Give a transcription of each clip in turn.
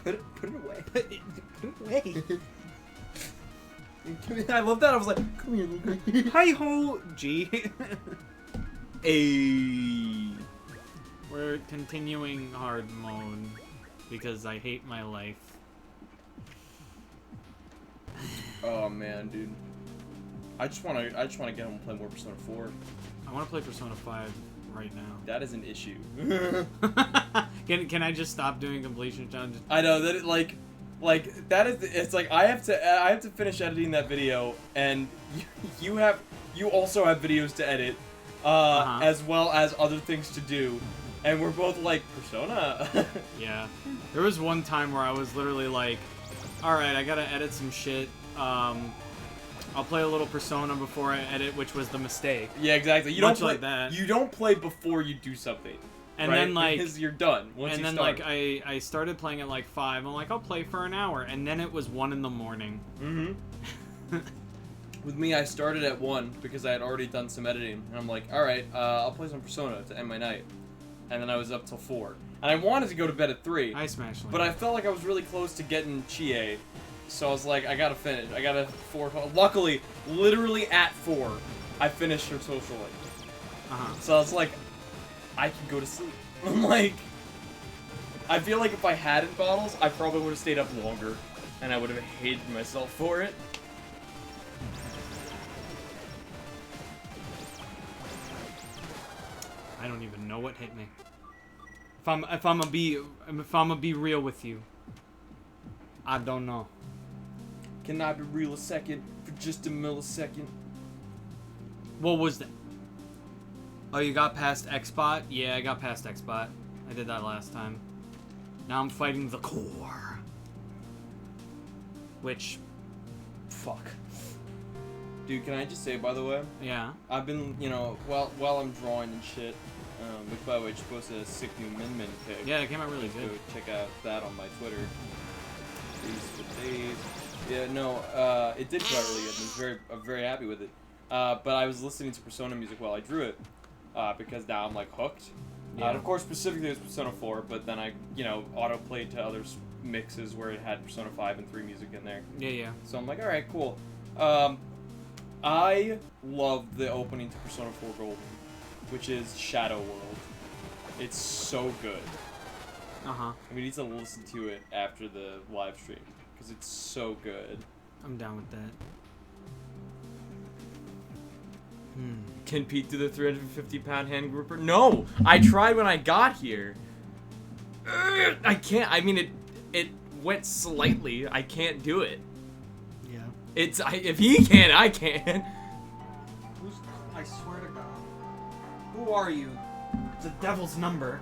Put it away. Put it away. I love that. I was like, come here, little guy. Hi-ho, G. Ayy. We're continuing hard mode because I hate my life. Oh man, dude. I just wanna get home and play more Persona 4. I want to play Persona 5 right now. That is an issue. Can I just stop doing completion challenges? I know that like that is. It's like I have to finish editing that video, and you also have videos to edit, as well as other things to do, and we're both like Persona. Yeah. There was one time where I was literally like, all right, I gotta edit some shit. I'll play a little Persona before I edit, which was the mistake. Yeah, exactly. You Much don't play like that. You don't play before you do something. And right? then like, because you're done once and you then start. like I started playing at like 5. I'm like, I'll play for an hour, and then it was 1 in the morning. Mm-hmm. With me, I started at 1 because I had already done some editing, and I'm like, all right, I'll play some Persona to end my night, and then I was up till 4, and I wanted to go to bed at 3. I smashed Link. But I felt like I was really close to getting Chie, so I was like, I gotta finish. I gotta 4. Luckily, literally at 4, I finished her social link. So I was like, I can go to sleep. I'm like, I feel like if I hadn't bottles, I probably would have stayed up longer, and I would have hated myself for it. I don't even know what hit me. If I'm gonna be real with you, I don't know. Can I be real a second for just a millisecond? What was that? Oh, you got past X-Bot? Yeah, I got past X-Bot. I did that last time. Now I'm fighting the core. Which, fuck. Dude, can I just say, by the way? Yeah. I've been, you know, while I'm drawing and shit, which, by the way, just posted a sick new Min Min pic. Yeah, it came out really good. Go check out that on my Twitter. These for days. Yeah, no, it did come out really good. I'm very happy with it. But I was listening to Persona music while I drew it, because now I'm like hooked. Yeah. And of course, specifically it was Persona 4, but then I, you know, auto-played to other mixes where it had Persona 5 and 3 music in there. Yeah, yeah. So I'm like, alright, cool. I love the opening to Persona 4 Golden, which is Shadow World. It's so good. Uh-huh. We need to listen to it after the live stream, because it's so good. I'm down with that. Can Pete do the 350-pound hand grouper? No! I tried when I got here. I can't. I mean, it went slightly. I can't do it. Yeah. If he can, I can. I swear to God. Who are you? It's a devil's number.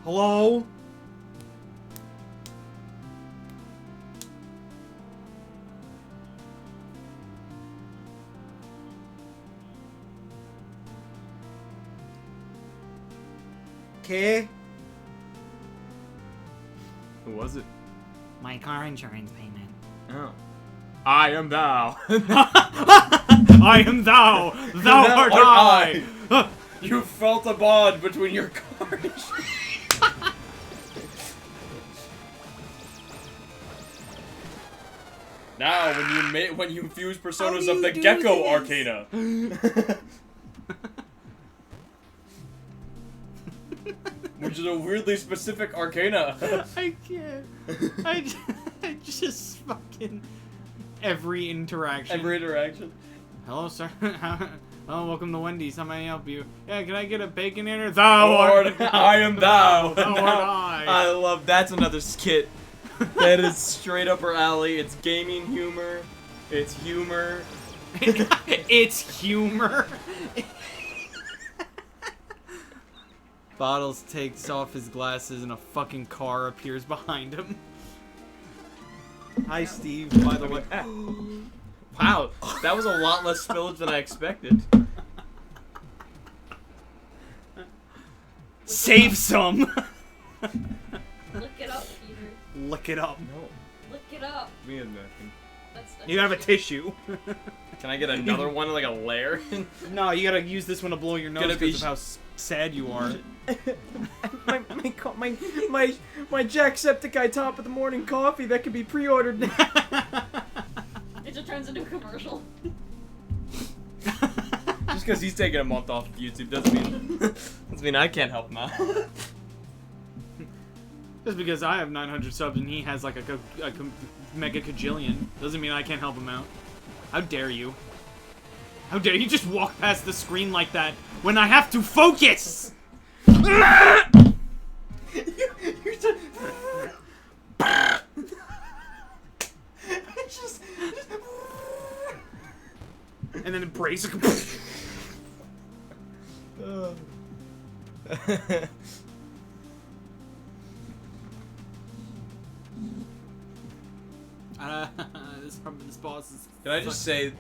Hello? Okay. Who was it? My car insurance payment. Oh. I am thou. I am thou. Thou art I. You felt a bond between your cars. Now, when you fuse personas of the Gecko Arcana. Which is a weirdly specific arcana. I can't. I just fucking every interaction. Hello, sir. Oh, welcome to Wendy's. How may I help you? Yeah, can I get a bacon in or thou art? I am thou. Thou art I. I love that's another skit. That is straight up her alley. It's gaming humor. It's humor. It's humor. Bottles takes off his glasses and a fucking car appears behind him. Hi, Steve, by the way. Wow, that was a lot less spillage than I expected. Save some! Look it up, Peter. Look it up. No. Look it up. We have nothing. That's You have a tissue. Can I get another one, like a layer? No, you gotta use this one to blow your nose Gonna be because of how sad you are. my Jacksepticeye top of the morning coffee that can be pre-ordered now. It just turns into a commercial. Just because he's taking a month off of YouTube doesn't mean I can't help him out. Just because I have 900 subs and he has like a mega kajillion doesn't mean I can't help him out. How dare you? How dare you just walk past the screen like that when I have to focus? And then it breaks. This boss is. Can I just say,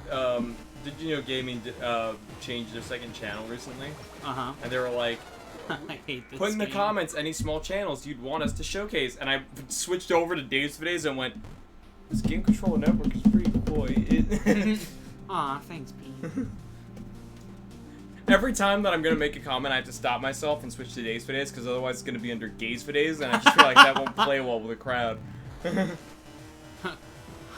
did you know Gaming changed their second channel recently? Uh-huh. And they were like, I hate this put in the game. comments any small channels you'd want us to showcase. And I switched over to Days for Days and went, this Game Controller Network is pretty cool. Aw, thanks, Pete. Every time that I'm going to make a comment, I have to stop myself and switch to Days for Days, because otherwise it's going to be under Gaze for Days, and I just feel like that won't play well with the crowd.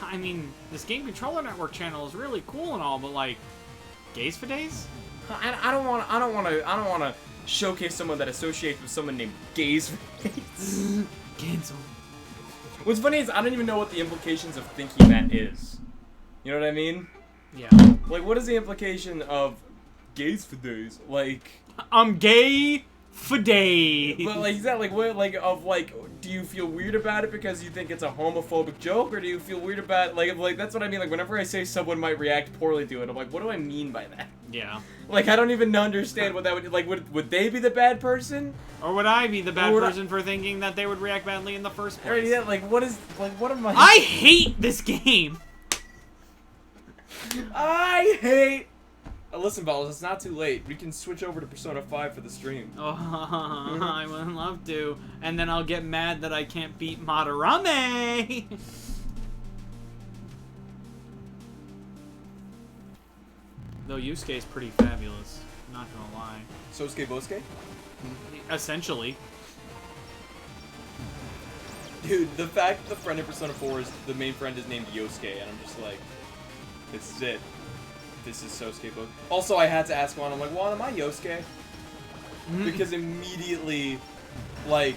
I mean, this Game Controller Network channel is really cool and all, but like, Gaze for Days? I don't want to showcase someone that associates with someone named Gaze for Days. Cancel. What's funny is I don't even know what the implications of thinking that is. You know what I mean? Yeah. Like, what is the implication of Gaze for Days? Like, I'm gay for days. but like, is that like what? Like, of like, do you feel weird about it because you think it's a homophobic joke, or do you feel weird about like that's what I mean? Like, whenever I say someone might react poorly to it, I'm like, what do I mean by that? Yeah. Like, I don't even understand what that would like. Would they be the bad person? Or would I be the bad Or would person for thinking that they would react badly in the first Or place? yeah, like what am I? I hate this game. I hate. Listen, Balls, it's not too late. We can switch over to Persona 5 for the stream. Oh, I would love to. And then I'll get mad that I can't beat Madarame. Though Yusuke is pretty fabulous. Not gonna lie. Sosuke Bosuke? Essentially. Dude, the fact that the friend in Persona 4 is the main friend is named Yosuke, and I'm just like, this is it. This is Sosuke Bosuke. Also, I had to ask Juan, I'm like, Juan, am I Yosuke? Because immediately, like,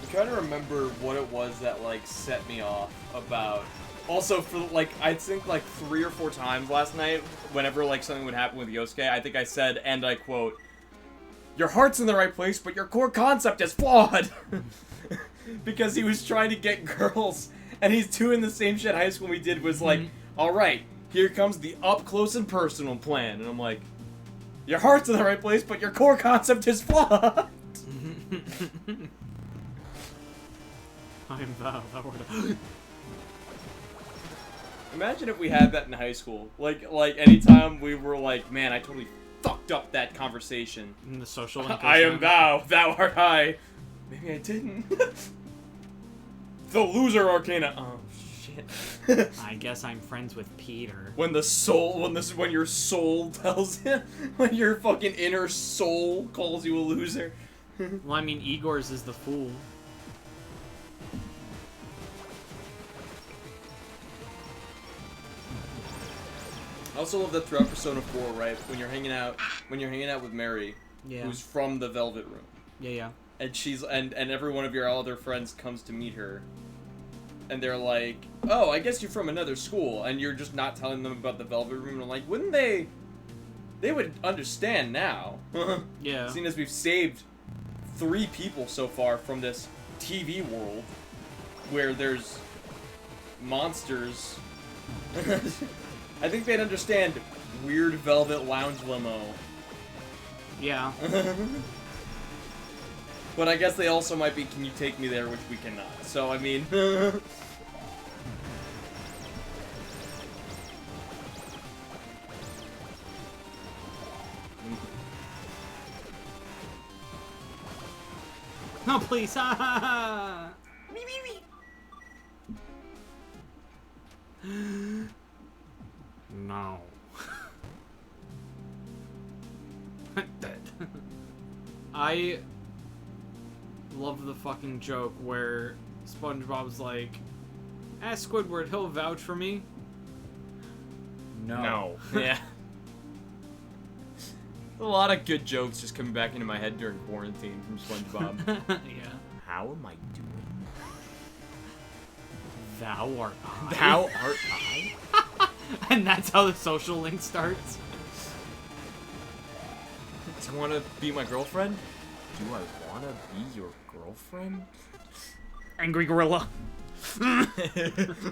I'm trying to remember what it was that, like, set me off about. Also, for, like, I think, like, 3 or 4 times last night, whenever, like, something would happen with Yosuke, I think I said, and I quote, your heart's in the right place, but your core concept is flawed! Because he was trying to get girls, and he's doing the same shit high school we did, was like, alright, here comes the up-close and personal plan. And I'm like, your heart's in the right place, but your core concept is flawed! I am thou, thou art. Imagine if we had that in high school. Like anytime we were like, man, I totally fucked up that conversation. In the social I am thou, thou art I. Maybe I didn't. The loser Arcana. Oh, shit. I guess I'm friends with Peter. When the soul, when your soul tells him, when your fucking inner soul calls you a loser. Well, I mean, Igor's is the fool. I also love that throughout Persona 4, right? When you're hanging out with Mary, Yeah. who's from the Velvet Room, Yeah, yeah. and she's and every one of your other friends comes to meet her, and they're like, "Oh, I guess you're from another school," and you're just not telling them about the Velvet Room. And I'm like, wouldn't they? They would understand now. Yeah. Seeing as we've saved 3 people so far from this TV world, where there's monsters. I think they'd understand weird velvet lounge limo. Yeah. But I guess they also might be, can you take me there, which we cannot. So, I mean... No, please. No. I love the fucking joke where SpongeBob's like, ask Squidward, he'll vouch for me. No. Yeah. A lot of good jokes just coming back into my head during quarantine from SpongeBob. Yeah. How am I doing? Thou art I. Thou art I? And that's how the social link starts. Do you want to be my girlfriend? Do I want to be your girlfriend? Angry gorilla.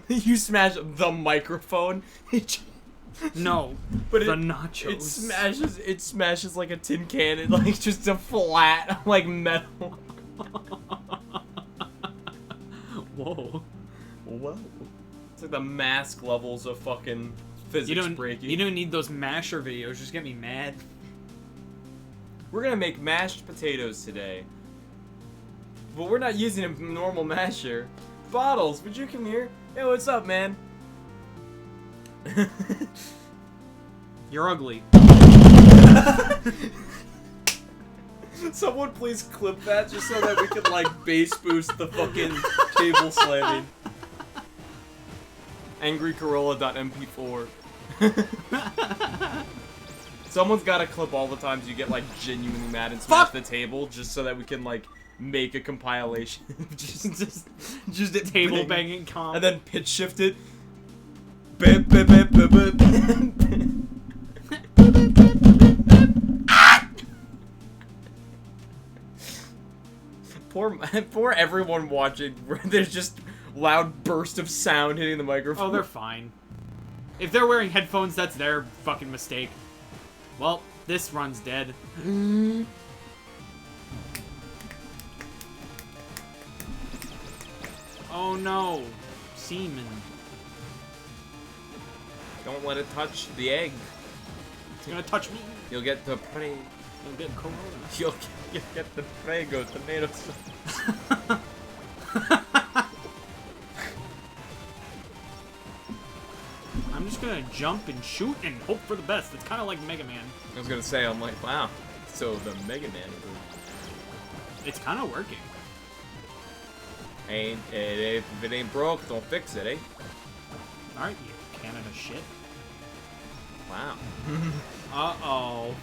You smash the microphone. No, but the nachos. It smashes like a tin can. It like just a flat like metal. Whoa. Whoa. It's like the mask levels of fucking physics breaking. You don't need those masher videos. Just get me mad. We're gonna make mashed potatoes today. But we're not using a normal masher. Bottles, would you come here? Hey, what's up, man? You're ugly. Someone please clip that just so that we can like bass boost the fucking table slamming. AngryGorilla.mp4. Someone's gotta clip all the times you get like genuinely mad and smash the table just so that we can like make a compilation. just a table banging comp. And then pitch shift it. Bip, bip, bip, bip, bip. Poor everyone watching. There's just loud burst of sound hitting the microphone. Oh, they're fine. If they're wearing headphones, that's their fucking mistake. Well, this run's dead. Oh no, semen. Don't let it touch the egg. It's gonna touch me. You'll get the prey. You'll get corona. You'll get the Prego tomato sauce. I'm just gonna jump and shoot and hope for the best. It's kind of like Mega Man. I was gonna say, I'm like, wow. So the Mega Man. It's kind of working. If it ain't broke, don't fix it, eh? Alright, you Canada shit. Wow. Uh-oh.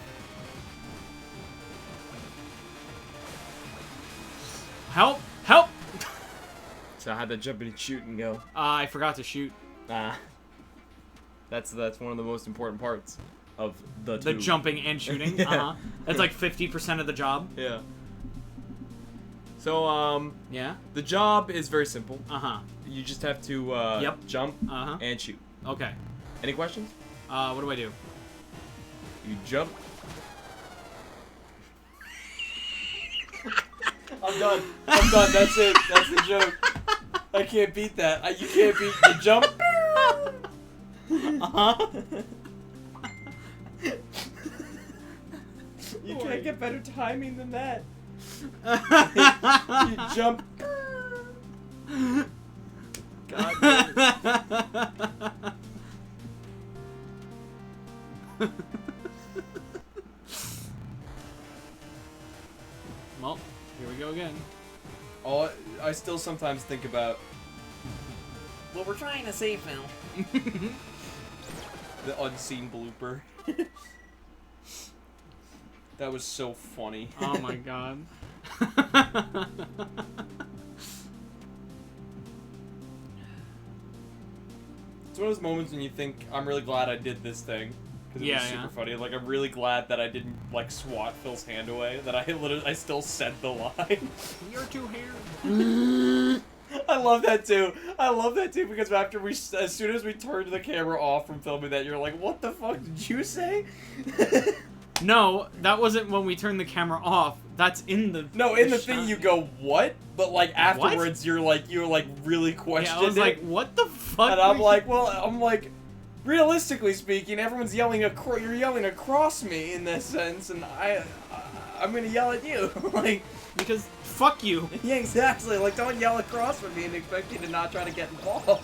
Help! Help! So how'd the jumping and shooting go? I forgot to shoot. That's one of the most important parts of the The jumping and shooting. Yeah. That's like 50% of the job. Yeah. So, yeah? the job is very simple. Uh-huh. You just have to, jump and shoot. Okay. Any questions? What do I do? You jump. I'm done. I'm done. That's it. That's the joke. I can't beat that. You can't beat the jump. You can't get better timing than that. You jump. God damn it. Well, here we go again. I still sometimes think about what we're trying to say, Phil. The unseen blooper. That was so funny. Oh my god. It's one of those moments when you think, I'm really glad I did this thing. Because it was super funny. Like, I'm really glad that I didn't, like, swat Phil's hand away. That I still said the line. You're too hairy. I love that too. I love that too because as soon as we turned the camera off from filming that, you're like, what the fuck did you say? No, that wasn't when we turned the camera off. That's in the thing you go, what? But like afterwards you're like really questioned. Yeah, I was like, what the fuck? And I'm like, realistically speaking, everyone's yelling you're yelling across me in this sense, and I'm gonna yell at you. Like, because fuck you. Yeah, exactly. Like, don't yell across from me and expect me to not try to get involved.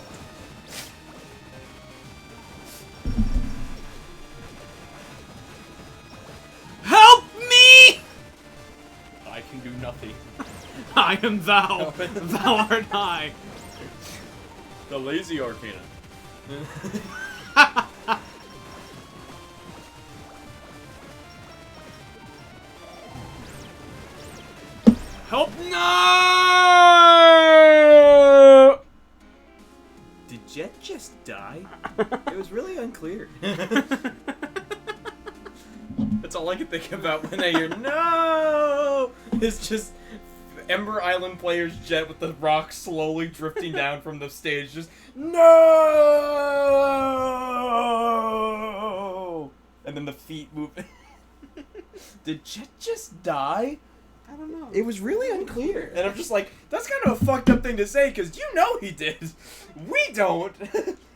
Help me! I am thou. Thou art I. The lazy Arcana. Help! No! Did Jet just die? It was really unclear. That's all I can think about when I hear no. It's just Ember Island player's Jet with the rock slowly drifting down from the stage. Just no. And then the feet move. Did Jet just die? I don't know. It was really unclear. And I'm just like, that's kind of a fucked up thing to say, because you know he did. We don't.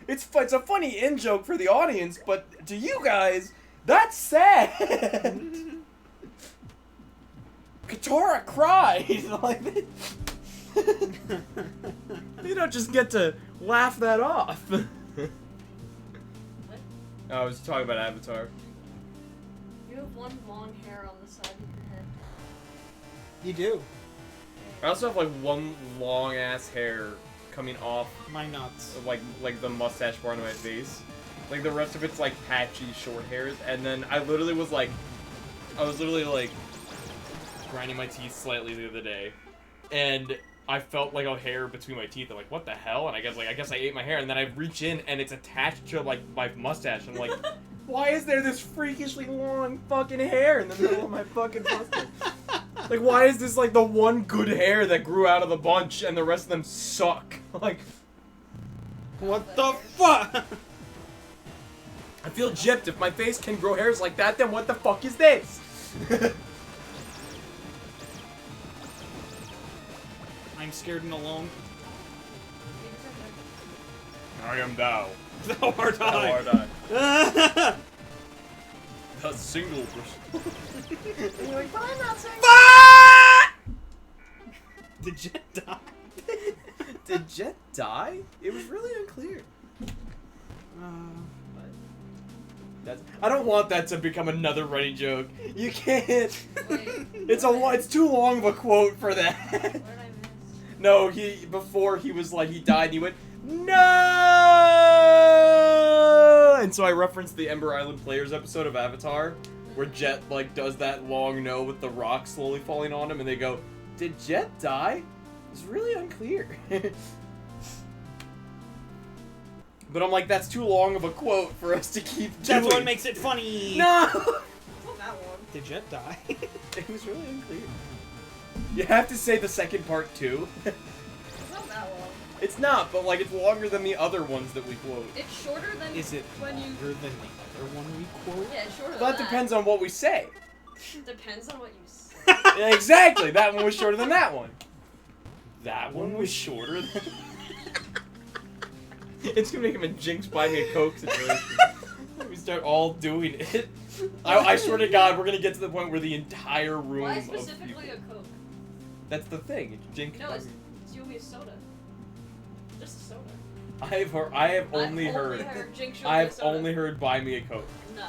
It's a funny in-joke for the audience, but to you guys, that's sad. Katara cried. Like, you don't just get to laugh that off. I was talking about Avatar. You have one long hair on the side of your head. You do. I also have like one long ass hair coming off, My nuts. like the mustache part of my face. Like the rest of it's like patchy short hairs, and then I was literally like grinding my teeth slightly the other day, and I felt like a hair between my teeth. I'm like, what the hell? And I guess I ate my hair, and then I reach in and it's attached to like my mustache. I'm like, why is there this freakishly long fucking hair in the middle of my fucking mustache? Like, why is this like the one good hair that grew out of the bunch and the rest of them suck? Like, What the fuck? I feel gypped. If my face can grow hairs like that, then what the fuck is this? I'm scared and alone. I am thou. Thou art Thou I. art I. A single person. And you're like, but I'm not saying. Did Jet die? Did Jet die? It was really unclear. I don't want that to become another running joke. You can't. Wait, It's too long of a quote for that. what did I miss? No, before he was like he died and he went no, and so I referenced the Ember Island Players episode of Avatar where Jet like does that long no with the rock slowly falling on him, and they go, "Did Jet die?" It's really unclear. But I'm like, that's too long of a quote for us to keep doing. That's what makes it funny. No. It's not that one. Did Jet die? It was really unclear. You have to say the second part too. It's not that long. It's not, but like it's longer than the other ones that we quote. It's shorter than Is it when you. longer than the other one we quote? Yeah, it's shorter than That depends on what we say. Depends on what you say. Yeah, exactly. That one was shorter than that one. That one was shorter than. It's gonna make him a Jinx buy me a Coke situation. We start all doing it. I swear to God, we're gonna get to the point where the entire room Why of specifically people. a Coke? That's the thing. It's Jinx. No, buy it's me- Yumi's soda. Just a soda. I have only heard. Jinx I've soda. only heard buy me a Coke. No.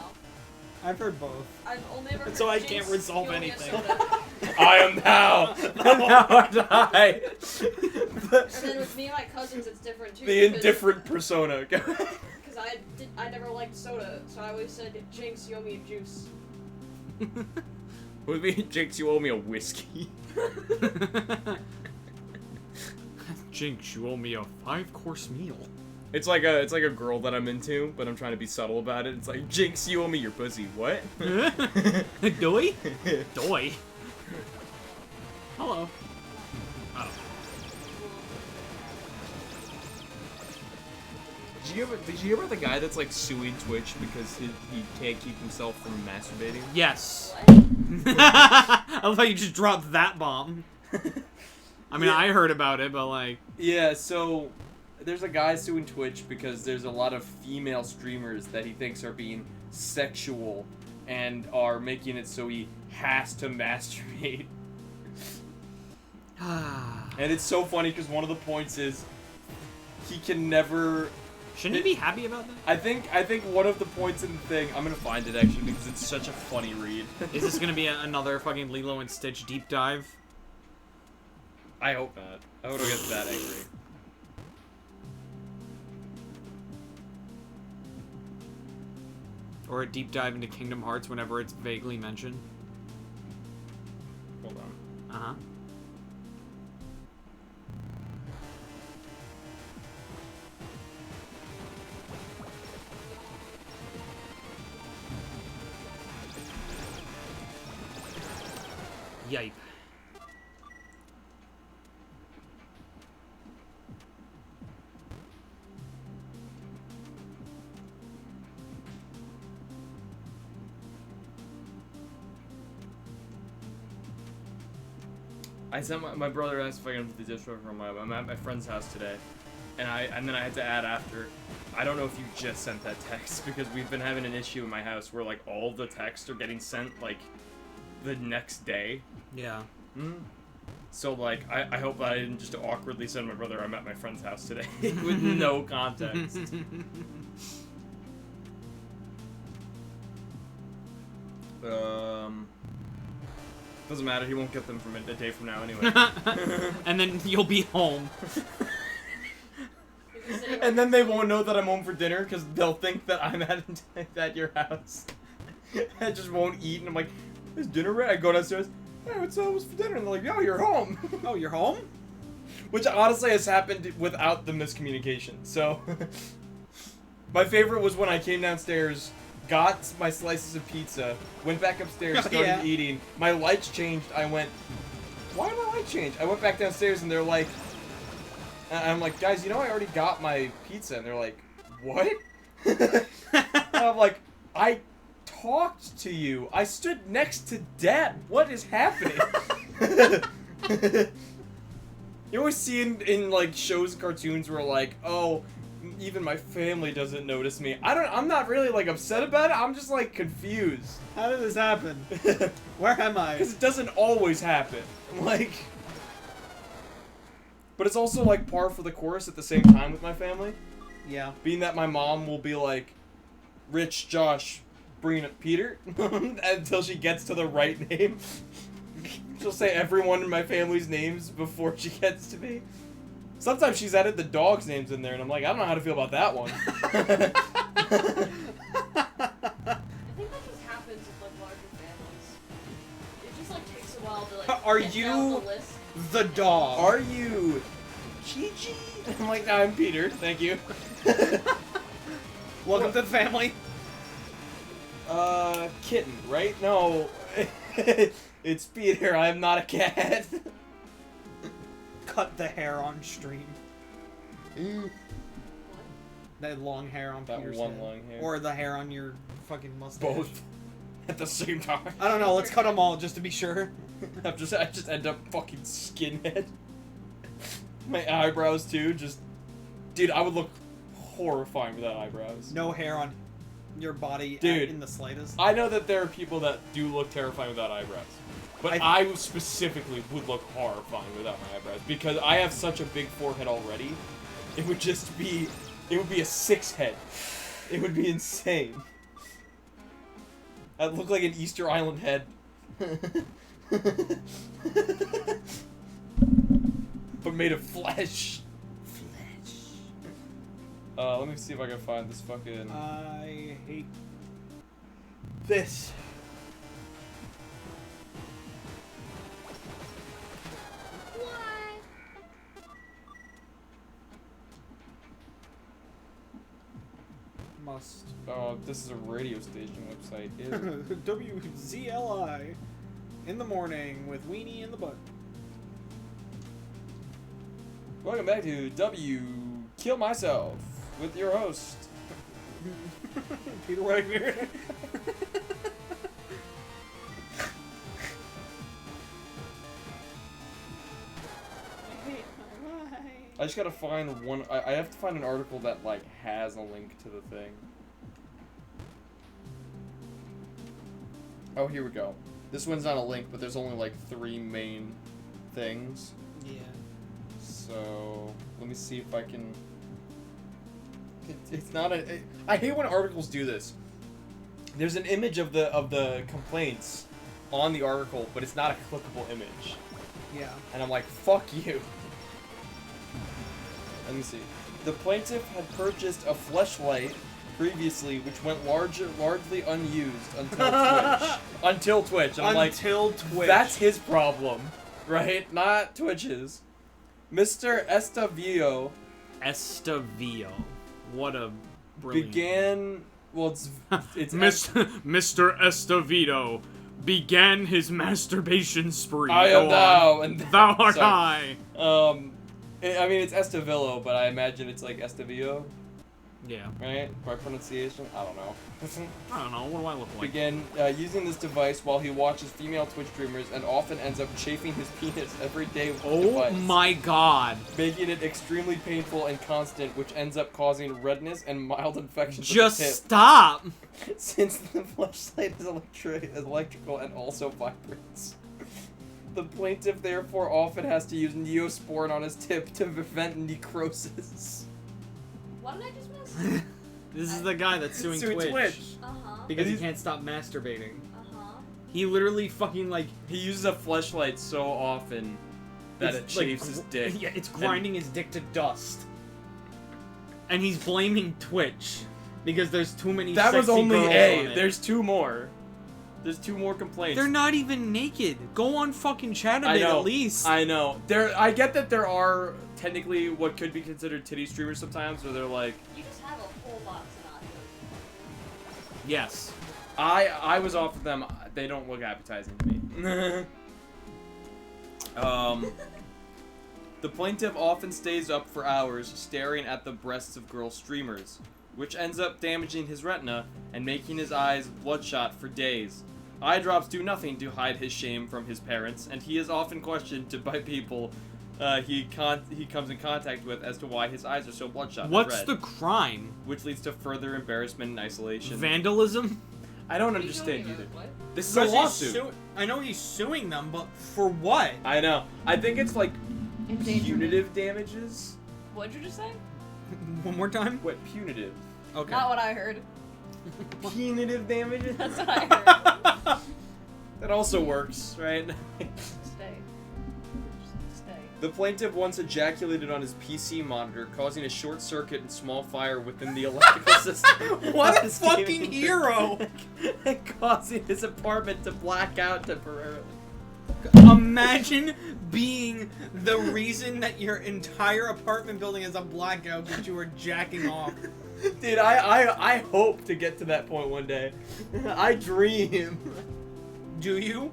I've heard both. I've only ever heard So I Jinx can't resolve Yumi a anything. soda. I am thou. Thou art I. And then with me and my cousins, it's different too. The indifferent persona. Go ahead. Because I never liked soda, so I always said, Jinx, you owe me a juice. With me, Jinx, you owe me a whiskey. Jinx, you owe me a 5-course meal. It's like a girl that I'm into, but I'm trying to be subtle about it. It's like, Jinx, you owe me your pussy. What? Doy? Doy. Hello. Oh. Did you hear about the guy that's like suing Twitch because he can't keep himself from masturbating? Yes. What? I love how you just dropped that bomb. I mean, Yeah. I heard about it, but like... Yeah, so there's a guy suing Twitch because there's a lot of female streamers that he thinks are being sexual and are making it so he has to masturbate. And it's so funny because one of the points is he can never... Shouldn't he be happy about that? I think one of the points in the thing, I'm gonna find it actually because it's such a funny read. Is this gonna be another fucking Lilo and Stitch deep dive? I hope not. I hope I don't get that angry. Or a deep dive into Kingdom Hearts whenever it's vaguely mentioned. Hold on. Uh-huh. Yipe. I sent my brother asked if I can put the dishwasher from I'm at my friend's house today, and then I had to add after. I don't know if you just sent that text because we've been having an issue in my house where like all the texts are getting sent like the next day. Yeah. Mm. So like I hope I didn't just awkwardly send my brother I'm at my friend's house today with no context. Doesn't matter. He won't get them from a day from now anyway. And then you'll be home. And then they won't know that I'm home for dinner because they'll think that I'm at your house. I just won't eat, and I'm like, "Is dinner ready?" I go downstairs. Hey, what's for dinner? And they're like, "Yo, you're home." Oh, you're home? Which honestly has happened without the miscommunication. So, my favorite was when I came downstairs, got my slices of pizza, went back upstairs, started eating. My lights changed. I went, "Why did my light change?" I went back downstairs, and they're like, and I'm like, "Guys, you know I already got my pizza." And they're like, "What?" And I'm like, "I talked to you. I stood next to Dad. What is happening?" You always see in like shows and cartoons where like, "Oh, even my family doesn't notice me." I'm not really like upset about it. I'm just like confused. How did this happen? Where am I? Because it doesn't always happen. Like, but it's also like par for the course at the same time with my family. Yeah. Being that my mom will be like, "Rich, Josh, bringing up Peter," until she gets to the right name. She'll say everyone in my family's names before she gets to me. Sometimes she's added the dogs' names in there, and I'm like, I don't know how to feel about that one. I think that just happens with like larger families. It just like takes a while to like Are get you down the list. the dog? Are you Chi-Chi? I'm like, no, I'm Peter, thank you. Welcome to the family. Kitten, right? No. It's Peter, I'm not a cat. Cut the hair on stream. What? That long hair on That Peter's one head. long hair. Or the hair on your fucking mustache. Both. At the same time. I don't know, let's cut them all just to be sure. I just end up fucking skinhead. My eyebrows too, just... Dude, I would look horrifying without eyebrows. No hair on your body Dude, in the slightest. I know that there are people that do look terrifying without eyebrows. But I specifically would look horrifying without my eyebrows. Because I have such a big forehead already. It would just be... It would be a 6 head. It would be insane. I'd look like an Easter Island head. But made of flesh. Let me see if I can find this fucking... I hate this. Must... Oh, this is a radio station website. WZLI in the morning with Weenie in the butt. Welcome back to W Kill Myself with your host, Peter Wagner. I just gotta find one. I have to find an article that like has a link to the thing. Oh, here we go. This one's not a link, but there's only like 3 main things. Yeah. So let me see if I can. It's not a. I hate when articles do this. There's an image of the complaints on the article, but it's not a clickable image. Yeah. And I'm like, fuck you. Let me see. The plaintiff had purchased a fleshlight previously, which went largely unused until Twitch. Until Twitch. And I'm like, Twitch. that's his problem, right? Not Twitch's. Mr. Estavillo. What a brilliant. Began. Well, it's Mr. Estavillo began his masturbation spree. I am thou, and thou art I. I mean, it's Estavillo, but I imagine it's like Estavillo. Yeah. Right? By pronunciation? I don't know. I don't know. What do I look like? Began using this device while he watches female Twitch streamers and often ends up chafing his penis every day with the device. Oh my god. Making it extremely painful and constant, which ends up causing redness and mild infections. Just of the tip. stop! Since the fleshlight is electrical and also vibrates. The plaintiff therefore often has to use Neosporin on his tip to prevent necrosis. What did I just miss? This is the guy that's suing Twitch. Uh-huh. Because he can't stop masturbating. Uh-huh. He literally fucking like... He uses a fleshlight so often that it chafes his dick. Yeah, it's grinding his dick to dust. And he's blaming Twitch. Because there's too many That sexy was only girls A. on it. There's two more. There's two more complaints. They're not even naked. Go on fucking Chatabit at least. I know. I get that there are technically what could be considered titty streamers sometimes, where they're like... You just have a whole box of nachos. Yes. I was off of them. They don't look appetizing to me. The plaintiff often stays up for hours staring at the breasts of girl streamers, which ends up damaging his retina and making his eyes bloodshot for days. Eye drops do nothing to hide his shame from his parents, and he is often questioned by people he comes in contact with as to why his eyes are so bloodshot. What's red, the crime? which leads to further embarrassment and isolation. Vandalism? I don't understand either. What? This is a lawsuit. I know he's suing them, but for what? I know. I think it's like Endangerment. punitive damages. What'd you just say? One more time? What punitive? Okay. Not what I heard. Punitive damages? That's what I heard. That also works, right? Stay. Stay. The plaintiff once ejaculated on his PC monitor, causing a short circuit and small fire within the electrical system. What a fucking hero! And causing his apartment to black out temporarily. Imagine being the reason that your entire apartment building is a blackout because you were jacking off. Dude, I hope to get to that point one day. I dream. Do you?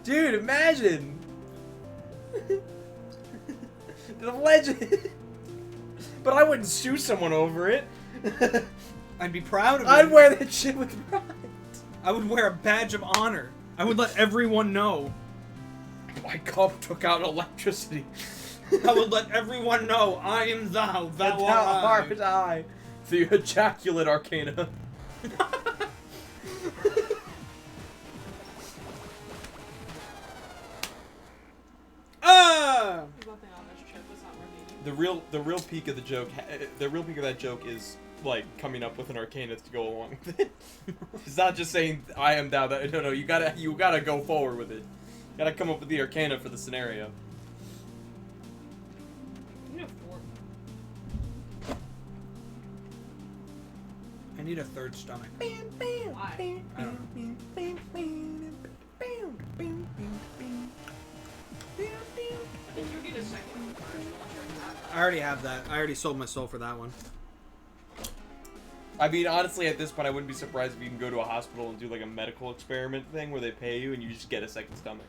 Dude, imagine. The legend. But I wouldn't sue someone over it. I'd be proud of it. I'd wear that shit with pride. I would wear a badge of honor. I would let everyone know. My cup took out electricity. I would let everyone know I am thou, thou Thou art art I. The ejaculate arcana. Ah! Nothing on this trip was not worth eating. The real peak of the joke, the real peak of that joke is like coming up with an arcana to go along with it. It's not just saying I am thou. No, you gotta go forward with it. You gotta come up with the arcana for the scenario. You need a fork. I need a third stomach. Why? I don't know. I think you need a second one first. Unless you're happy. I already have that. I already sold my soul for that one. I mean, honestly, at this point, I wouldn't be surprised if you can go to a hospital and do like a medical experiment thing where they pay you and you just get a second stomach.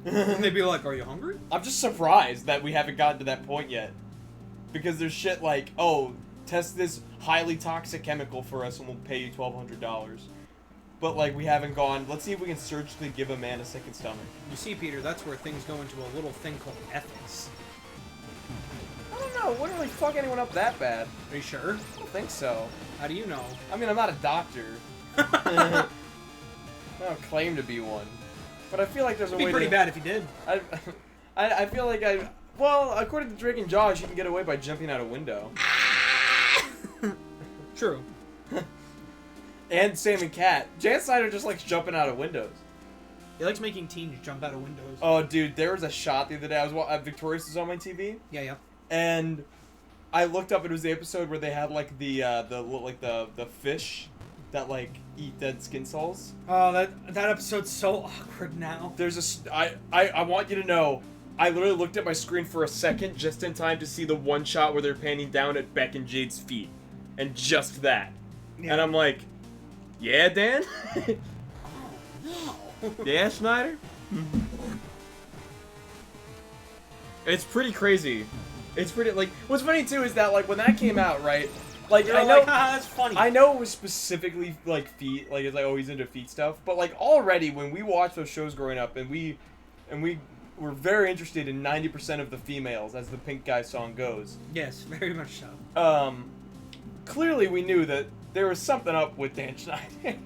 And they'd be like, "Are you hungry?" I'm just surprised that we haven't gotten to that point yet. Because there's shit like, oh, test this highly toxic chemical for us and we'll pay you $1,200. But like, we haven't gone, let's see if we can surgically give a man a second stomach. You see, Peter, that's where things go into a little thing called ethics. I don't know, it wouldn't really fuck anyone up that bad. Are you sure? I don't think so. How do you know? I mean, I'm not a doctor. I don't claim to be one. But I feel like there's a It'd way be pretty to... bad if you did. I feel like well, according to Drake and Josh, you can get away by jumping out a window. True. And Sam and Cat. Jan Snyder just likes jumping out of windows. He likes making teens jump out of windows. Oh, dude, there was a shot the other day. I was Victorious was on my TV. Yeah. And I looked up. It was the episode where they had like the fish that like eat dead skin souls. Oh, that episode's so awkward now. I want you to know. I literally looked at my screen for a second just in time to see the one shot where they're panning down at Beck and Jade's feet. And just that. Yeah. And I'm like, yeah, Dan? No. Yeah, Schneider? It's pretty crazy. It's pretty, like, what's funny too is that, like, when that came out, right? Like, I know, that's funny. I know it was specifically, like, feet, like, it's like, oh, he's into feet stuff. But, like, already, when we watched those shows growing up, and we were very interested in 90% of the females, as the Pink Guy song goes. Yes, very much so. Clearly we knew that there was something up with Dan Schneider.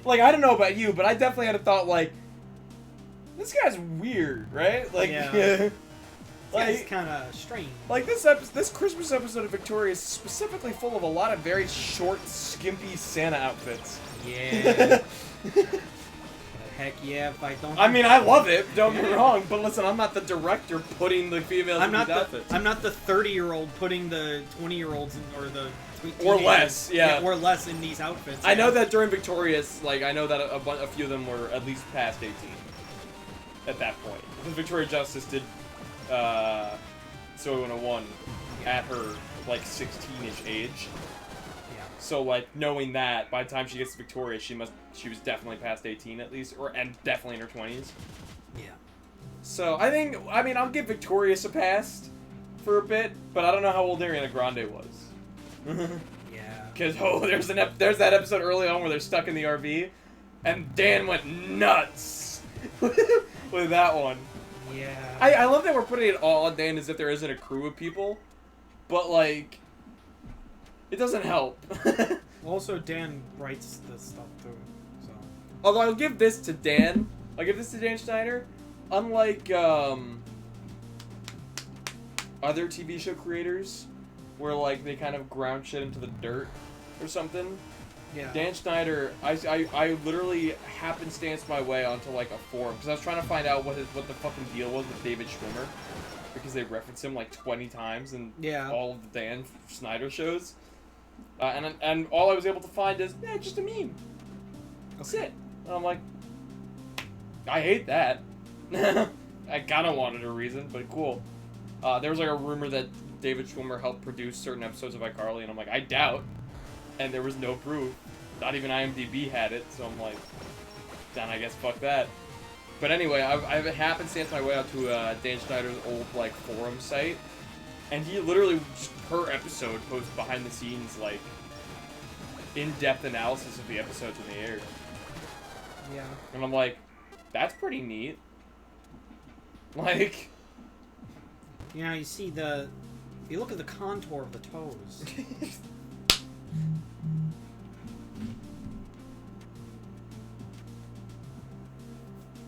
Like, I don't know about you, but I definitely had a thought, like, this guy's weird, right? Like, yeah. Like, it's kind of strange. Like, this Christmas episode of Victoria is specifically full of a lot of very short, skimpy Santa outfits. Yeah. Heck yeah, if I don't... I mean, I love it, don't get me wrong, but listen, I'm not the director putting the females in these outfits. I'm not the 30-year-old putting the 20-year-olds or the... Or less, yeah. Or less in these outfits. I know that during Victorious, like, I know that a few of them were at least past 18 at that point. Because Victoria Justice did So 101 at her, like, 16-ish age. So, like, knowing that, by the time she gets to Victoria, she was definitely past 18 at least, and definitely in her 20s. Yeah. So, I mean, I'll give Victorious a pass for a bit, but I don't know how old Ariana Grande was. Yeah. Because, there's that episode early on where they're stuck in the RV, and Dan went nuts with that one. Yeah. I love that we're putting it all on Dan as if there isn't a crew of people, but, like... It doesn't help. Also, Dan writes the stuff too, so. Although I'll give this to Dan. I'll give this to Dan Schneider. Unlike other TV show creators, where like they kind of ground shit into the dirt or something. Yeah. Dan Schneider, I literally happenstance my way onto like a forum because I was trying to find out what the fucking deal was with David Schwimmer, because they reference him like 20 times in all of the Dan Schneider shows. And all I was able to find is, just a meme. That's it. And I'm like, I hate that. I kind of wanted a reason, but cool. There was like a rumor that David Schwimmer helped produce certain episodes of iCarly, and I'm like, I doubt. And there was no proof. Not even IMDb had it, so I'm like, then I guess fuck that. But anyway, I've happenstance my way out to Dan Schneider's old like forum site. And he literally, just per episode, posts behind the scenes, like, in-depth analysis of the episodes when they aired. Yeah. And I'm like, that's pretty neat. Like... Yeah, you see you look at the contour of the toes.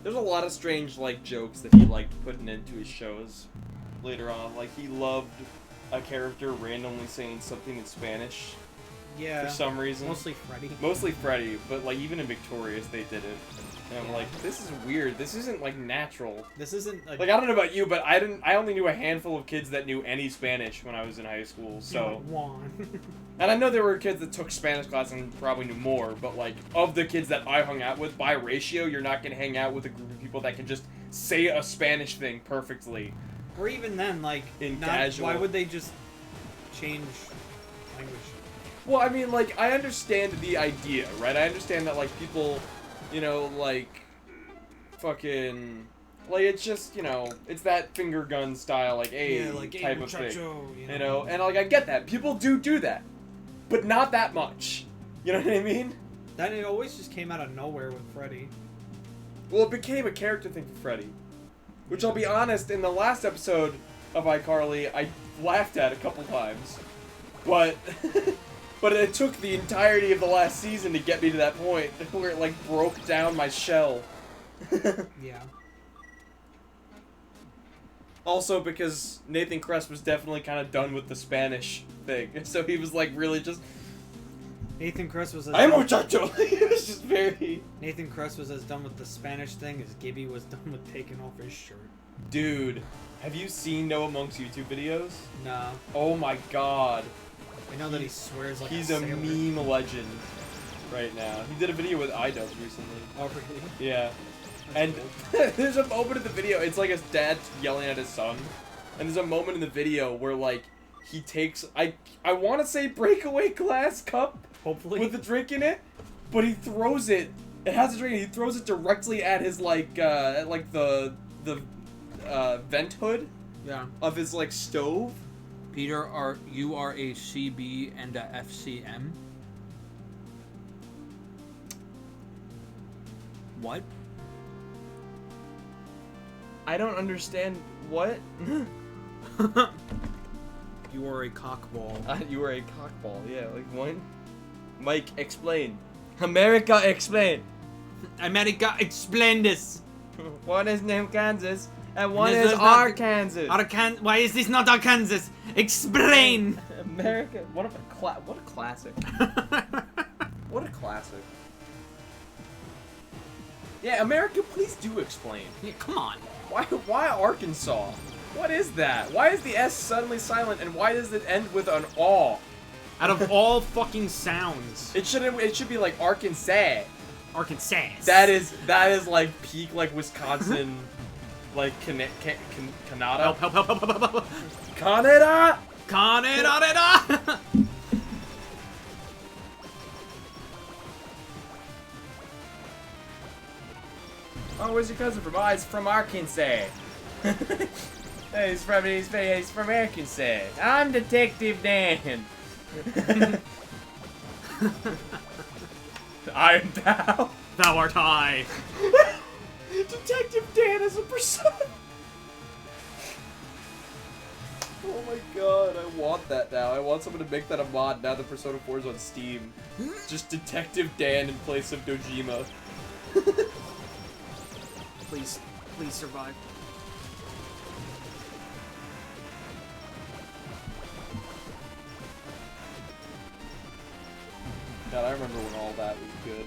There's a lot of strange, like, jokes that he liked putting into his shows. Later on, like, he loved a character randomly saying something in Spanish. Yeah. For some reason. Mostly Freddy. But like even in Victorious they did it. And I'm like, this is weird. This isn't like natural. This isn't like, I don't know about you, but I only knew a handful of kids that knew any Spanish when I was in high school. So Juan. And I know there were kids that took Spanish class and probably knew more, but like of the kids that I hung out with, by ratio, you're not gonna hang out with a group of people that can just say a Spanish thing perfectly. Or even then, like, casual. Why would they just change language? Well, I mean, like, I understand the idea, right? I understand that, like, people, you know, like, fucking, like, it's just, you know, it's that finger gun style, like, type of thing, you know? And, like, I get that. People do that, but not that much. You know what I mean? That it always just came out of nowhere with Freddy. Well, it became a character thing for Freddy. Which, I'll be honest, in the last episode of iCarly, I laughed at a couple times. But but it took the entirety of the last season to get me to that point where it, like, broke down my shell. Yeah. Also because Nathan Kress was definitely kind of done with the Spanish thing. So he was, like, really just... Nathan Kress was as I am muchacho. It was just very. Nathan Kress was as done with the Spanish thing as Gibby was done with taking off his shirt. Dude, have you seen Noah Monk's YouTube videos? Nah. Oh my god. I know that he swears like He's a a sailor. meme legend right now. He did a video with iDubbbz recently. Oh, really? Yeah. That's And cool. there's a moment in the video, it's like his dad yelling at his son. And there's a moment in the video where, like, he takes, I want to say breakaway glass cup Hopefully. with a drink in it, but he throws it, it has a drink, and he throws it directly at his, like, at, like, the vent hood Yeah. of his, like, stove. Peter, you are a CB and a FCM? What? I don't understand what. You are a cockball. You were a cockball. Yeah, like what? Mike, explain. America, explain. America, explain this. One is named Kansas, and one This is is not- Arkansas. Why is this not Arkansas? Explain. America. What a classic. What a classic. Yeah, America, please do explain. Yeah, come on. Why Arkansas? What is that? Why is the S suddenly silent, and why does it end with an aw? Out of all fucking sounds, It should be like Arkansas. Arkansas. That is like peak like Wisconsin, like Canada. Help! Canada. Canada. Oh, where's your cousin from? Oh, he's from Arkansas. He's from Arkansas. I'm Detective Dan. I am thou. Thou art I. Detective Dan is a persona. Oh my god, I want that now. I want someone to make that a mod now that Persona 4 is on Steam. Just Detective Dan in place of Dojima. Please survive. God, I remember when all that was good.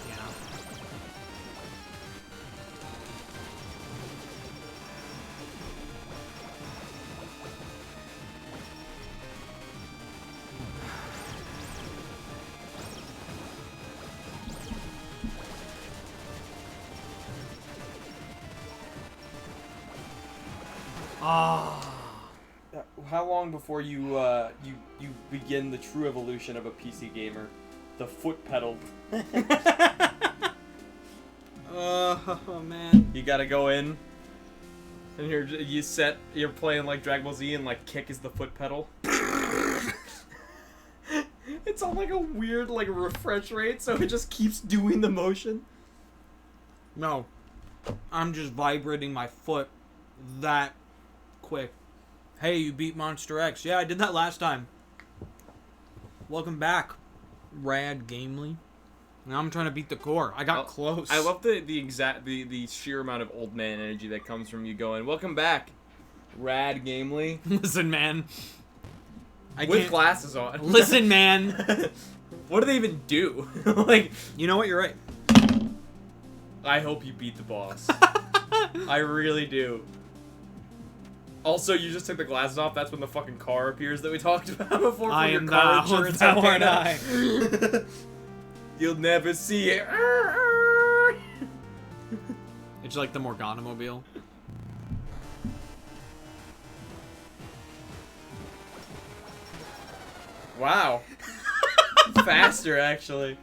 Yeah. Ah. How long before you begin the true evolution of a PC gamer? The foot pedal. Oh man. You gotta go in, and you're playing like Dragon Ball Z, and like kick is the foot pedal. It's on like a weird like refresh rate, so it just keeps doing the motion. No. I'm just vibrating my foot that quick. Hey, you beat Monster X. Yeah, I did that last time. Welcome back, Rad Gamely. Now I'm trying to beat the core. I got close. I love the sheer amount of old man energy that comes from you going, "Welcome back, Rad Gamely." Listen, man. With glasses on. Listen, man. What do they even do? Like, You know what? You're right. I hope you beat the boss. I really do. Also, you just took the glasses off. That's when the fucking car appears that we talked about before. I your am car thou, insurance thou had art paid out. You'll never see it. It's like the Morgana mobile. Wow. Faster, actually.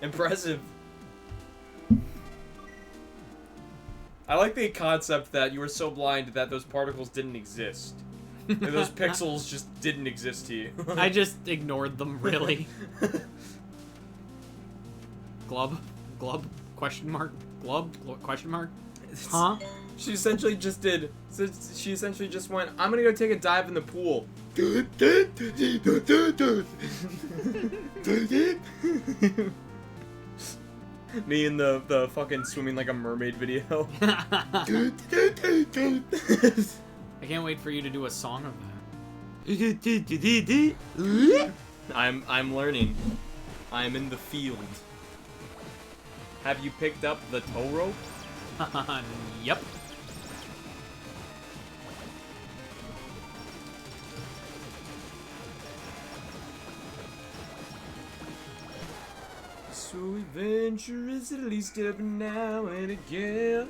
Impressive. I like the concept that you were so blind that those particles didn't exist. Like, those pixels just didn't exist to you. I just ignored them, really. Glub? Glub? Question mark? Glub? Question mark? Huh? She essentially just did. She essentially just went, "I'm gonna go take a dive in the pool." Me and the fucking swimming like a mermaid video. I can't wait for you to do a song of that. I'm learning. I'm in the field. Have you picked up the tow rope? Yep. So adventurous at least every now and again.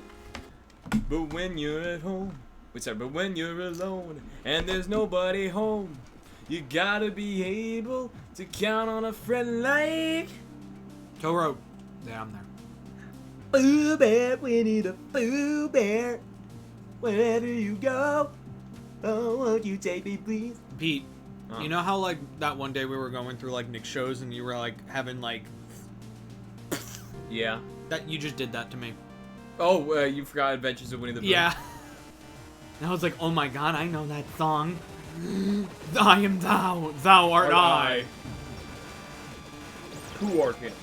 But when you're at home, but when you're alone and there's nobody home, you gotta be able to count on a friend like Tow rope. Yeah, I'm there. Boo Bear. We need a Boo Bear. Wherever you go, oh, won't you take me, please? Pete, Huh. you know how like that one day we were going through like Nick shows and you were like having like Yeah. that? You just did that to me. Oh, you forgot Adventures of Winnie the Pooh. Yeah. And I was like, oh my god, I know that song. I am thou, thou art I. Who art him?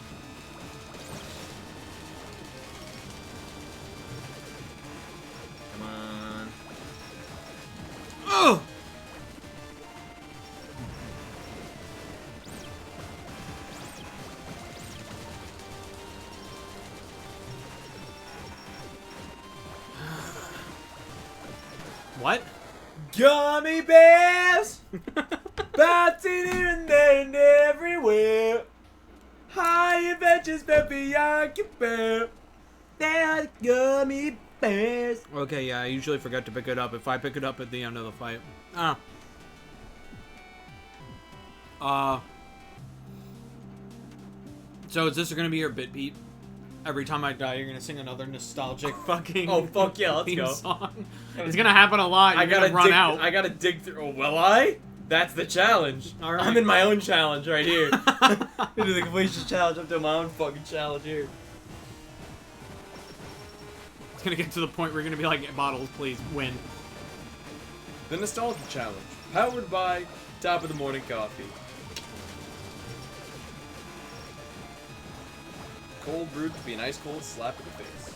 Come on. Ugh! What? Gummy bears! Bouncing here and there and everywhere. High adventures but beyond compare. They're gummy bears. Okay, yeah, I usually forget to pick it up if I pick it up at the end of the fight. Ah. So is this gonna be your bit, Pete? Every time I die, you're gonna sing another nostalgic fucking Oh, fuck yeah, let's theme go. song. It's gonna happen a lot. You're gonna run dig, out. I gotta dig through. Oh, will I? That's the challenge. All right. I'm in my own challenge right here. Do the completion challenge. I'm doing my own fucking challenge here. It's gonna get to the point where you're gonna be like, bottles, please win. The Nostalgia Challenge, powered by Top of the Morning Coffee. Cold brewed to be an ice cold slap in the face.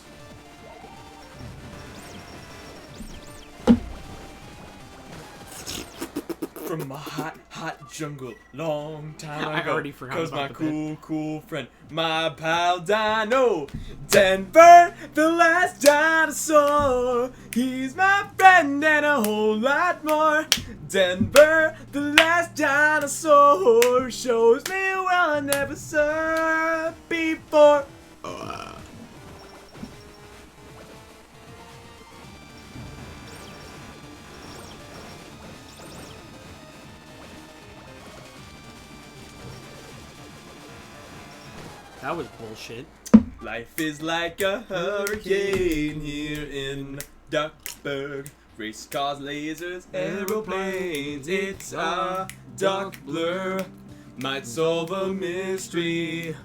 From a hot, hot jungle, long time I ago. already forgot Cause about my the cool, cool friend, my pal Dino, Denver, the last dinosaur. He's my friend and a whole lot more. Denver, the last dinosaur, shows me well I never saw before. That was bullshit. Life is like a hurricane here in Duckburg. Race cars, lasers, aeroplanes. It's a dark blur. Might solve a mystery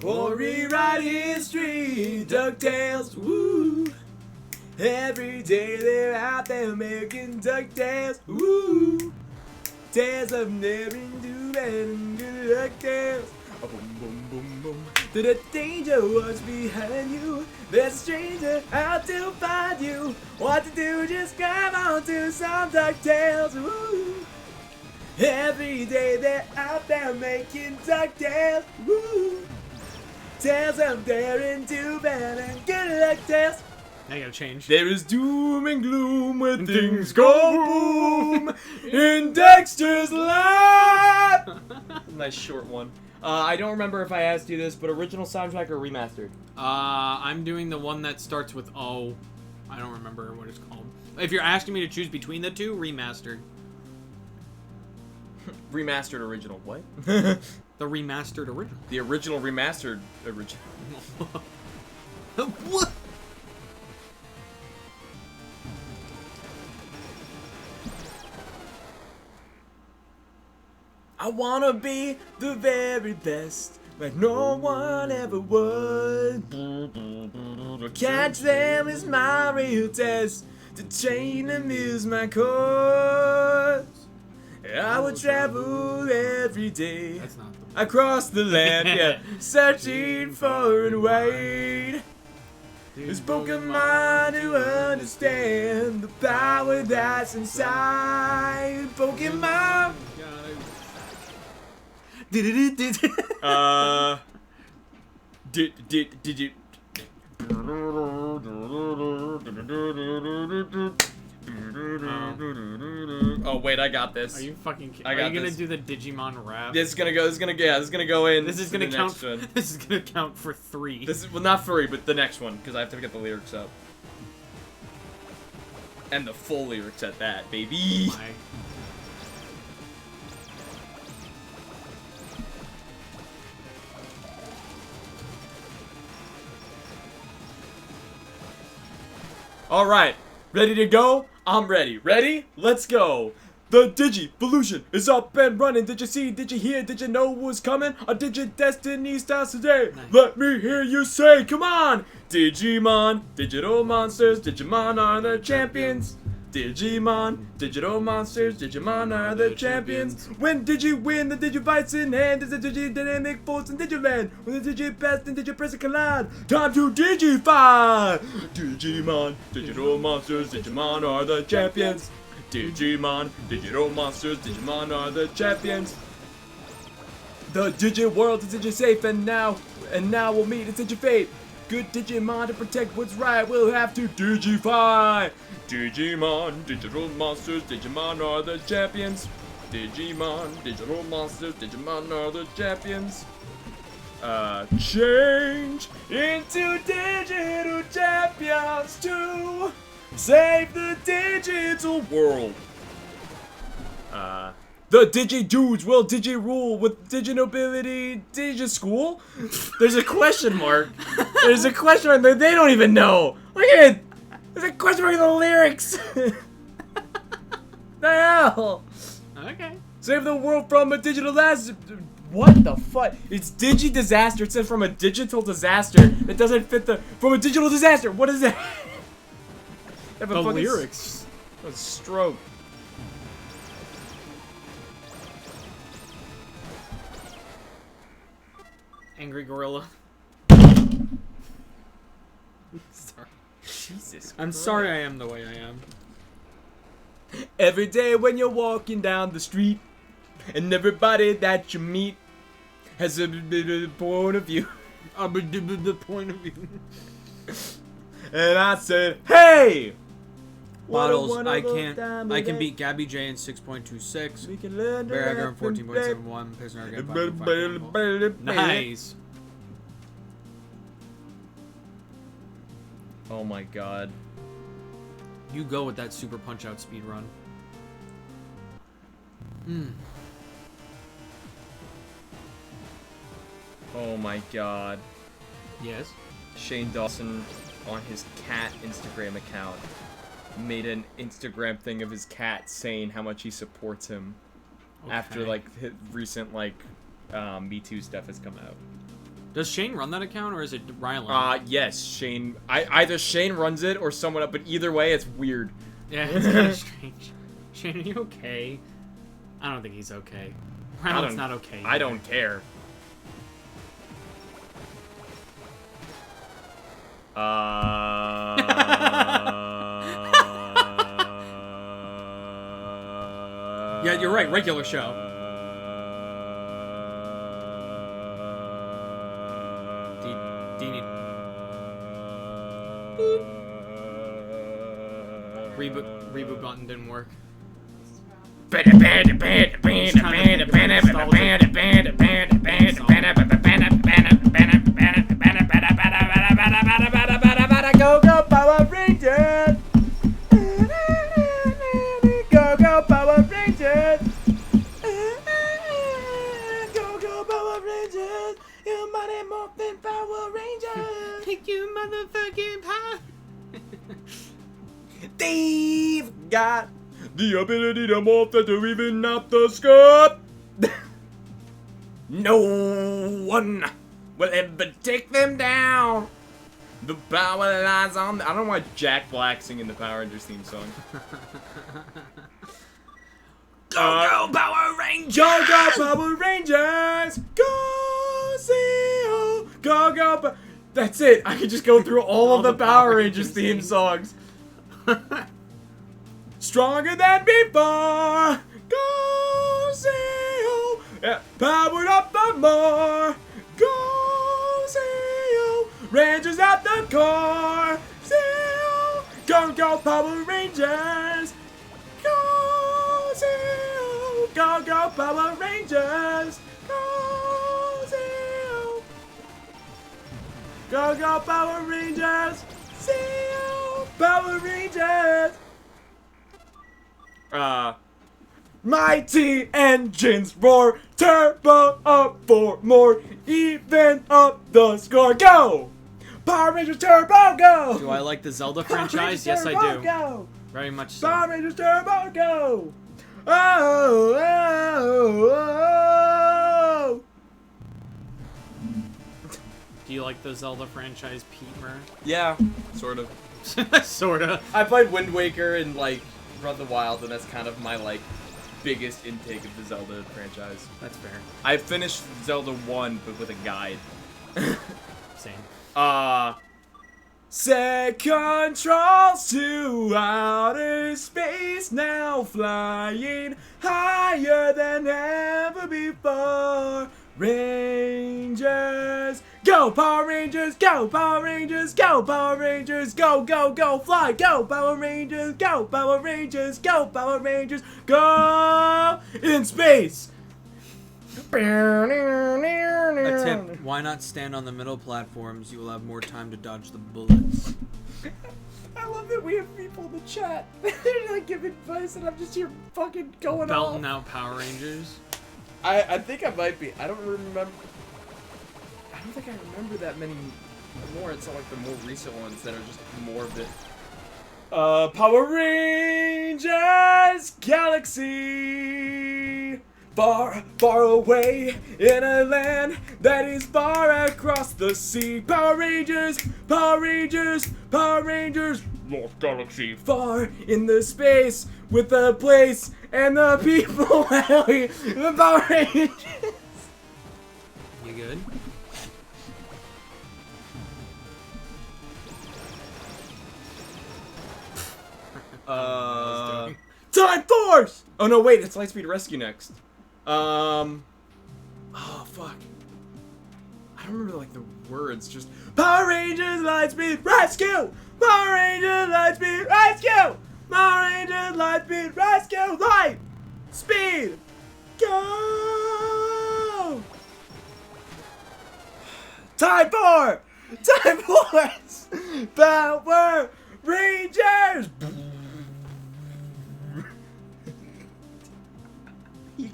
or rewrite history. DuckTales, woo. Every day they're out there making DuckTales, woo. Tales of daring, doom, and good DuckTales. Oh, boom, boom, boom, boom. To the danger what's behind you. There's a stranger out to find you. What to do? Just grab onto some DuckTales. Woo! Every day they're out there making DuckTales. Woo! Tales of daring, doom, and good DuckTales. I gotta change. There is doom and gloom when things go boom in Dexter's life. Nice short one. I don't remember if I asked you this, but original soundtrack or remastered? I'm doing the one that starts with O. I don't remember what it's called. If you're asking me to choose between the two, remastered. Remastered original. What? The remastered original. The original remastered original. What? I wanna be the very best, like no one ever would. Catch them is my real test. To train them is my course. I would travel every day That's not the across the land, yeah, searching for a way. There's Pokemon who understand the power that's inside Pokemon. Did you? Oh wait, I got this. Are you fucking kidding? I got Are you gonna this. do the Digimon rap? This is gonna go. This is gonna go in. This is to gonna the count. next one. This is gonna count for 3. This is well, not 3, but the next one because I have to get the lyrics up. And the full lyrics at that, baby. My. All right, ready to go? I'm ready. Ready? Let's go. The Digivolution is up and running. Did you see? Did you hear? Did you know what was coming? A Digi-Destiny starts today. Nice. Let me hear you say, come on! Digimon, digital monsters, Digimon are the champions. Digimon, digital monsters, Digimon are the champions. When did you win? The Digivice in hand is a Digi-Dynamic force in Digiland. When the Digi-Best and Digi-Press collide, time to Digify! Digimon, digital monsters, Digimon are the champions. Digimon, digital monsters, Digimon are the champions. The Digi world is Digi-safe and now we'll meet its Digi-fate. Good Digimon to protect what's right, we'll have to Digify! Digimon, digital monsters, Digimon are the champions. Digimon, digital monsters, Digimon are the champions. Change into digital champions to save the digital world. The Digi-Dudes will Digi-rule with Digi-Nobility Digi-School? There's a question mark. There's a question mark that they don't even know. Look at it. There's a question mark in the lyrics. The hell? Okay. Save the world from a digital disaster. What the fuck? It's Digi-Disaster. It says from a digital disaster. It doesn't fit the... From a digital disaster. What is that? The lyrics. A stroke. Angry gorilla. Sorry. Jesus I'm Christ. sorry I am the way I am. Every day when you're walking down the street, and everybody that you meet has a point of view. The point of view. And I said, hey! Bottles, I can beat Gabby J in 6.26. We can learn to Barrier in laugh and 14.71. Prisoner again play. 5.5. Nice. Oh my god. You go with that super punch out speed run. Oh my god. Yes. Shane Dawson on his cat Instagram account made an Instagram thing of his cat saying how much he supports him after like his recent like Me Too stuff has come out. Does Shane run that account or is it Rylan? Yes, Shane. Either Shane runs it or someone up, but either way, it's weird. Yeah, it's kind of strange. Shane, are you okay? I don't think he's okay. Rylan's not okay. I don't care. Yeah, you're right. Regular show. Reboot button didn't work. Go go Power Rangers! Go go Power Rangers! Go go Power Rangers! You mighty morphin' Power Rangers! Take you motherfucking power! They've got the ability to morph that they're even out the skirt. No one will ever take them down. The power lies on. I don't know why Jack Black's singing the Power Rangers theme song. Go Power Rangers! Go go Power Rangers! Go see go go. That's it. I could just go through all of the Power Rangers theme songs. Stronger than before. Go see Yeah. Powered up the more. Go Zeo. Rangers at the core. Zeo. Go, go, Power Rangers. Go Zeo. Go, go, Power Rangers. Go Zeo. Go, go, Power Rangers. Zeo. Power Rangers. Mighty engines roar, turbo up for more, even up the score. Go! Power Rangers Turbo, go! Do I like the Zelda Power franchise? Rangers Yes, Turbo, I do. Go! Very much so. Power Rangers Turbo, go! Oh, oh, oh. Do you like the Zelda franchise, Peter? Yeah, sort of. Sorta. I played Wind Waker and like Breath of the Wild, and that's kind of my like biggest intake of the Zelda franchise. That's fair. I finished Zelda 1, but with a guide. Same. Set controls to outer space, now flying higher than ever before. Rangers, go Power Rangers, go Power Rangers, go Power Rangers, go, go, go, fly, go Power Rangers, go Power Rangers, go Power Rangers, go in space. A tip, why not stand on the middle platforms? You will have more time to dodge the bullets. I love that we have people in the chat. They're like giving advice and I'm just here fucking going Belting off. out Power Rangers. I think I might be. I don't remember. I don't think I remember that many more. It's not like the more recent ones that are just more of it. Power Rangers Galaxy. Far, far away in a land that is far across the sea. Power Rangers, Power Rangers, Power Rangers. Lost Galaxy. Far in the space with the place and the people. The Power Rangers. You good? Time Force! Oh no, wait, it's Lightspeed Rescue next. Oh fuck. I don't remember like the words, just Power Rangers Lightspeed Rescue! Power Rangers Lightspeed Rescue! Power Rangers Lightspeed Rescue! Light! Speed! Go! Time for! Time Force! Power Rangers! You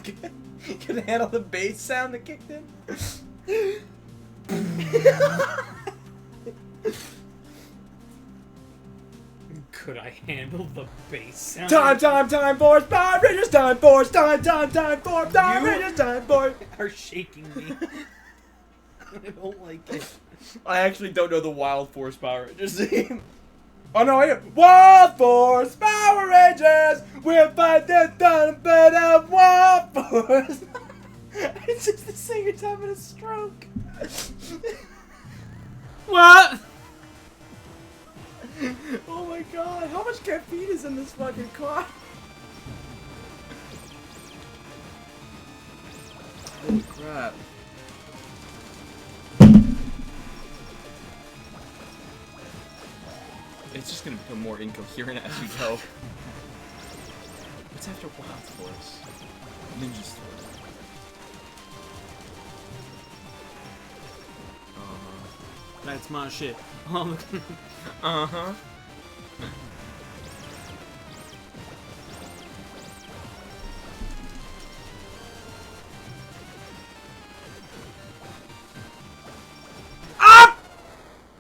can handle the bass sound that kicked in? Could I handle the bass sound? Time Force! Power Rangers Time Force! Time Force! Power Rangers Time Force! Are shaking me. I don't like it. I actually don't know the Wild Force Power Rangers theme. Oh no, I Wild Force Power Rangers! We'll fight the bit of Wild Force! It's just the singer's having a stroke. What? Oh my god, how much caffeine is in this fucking car? Holy crap. It's just gonna become more incoherent as we go. What's after Wild Force? Ninja Storm. That's my shit. Uh-huh.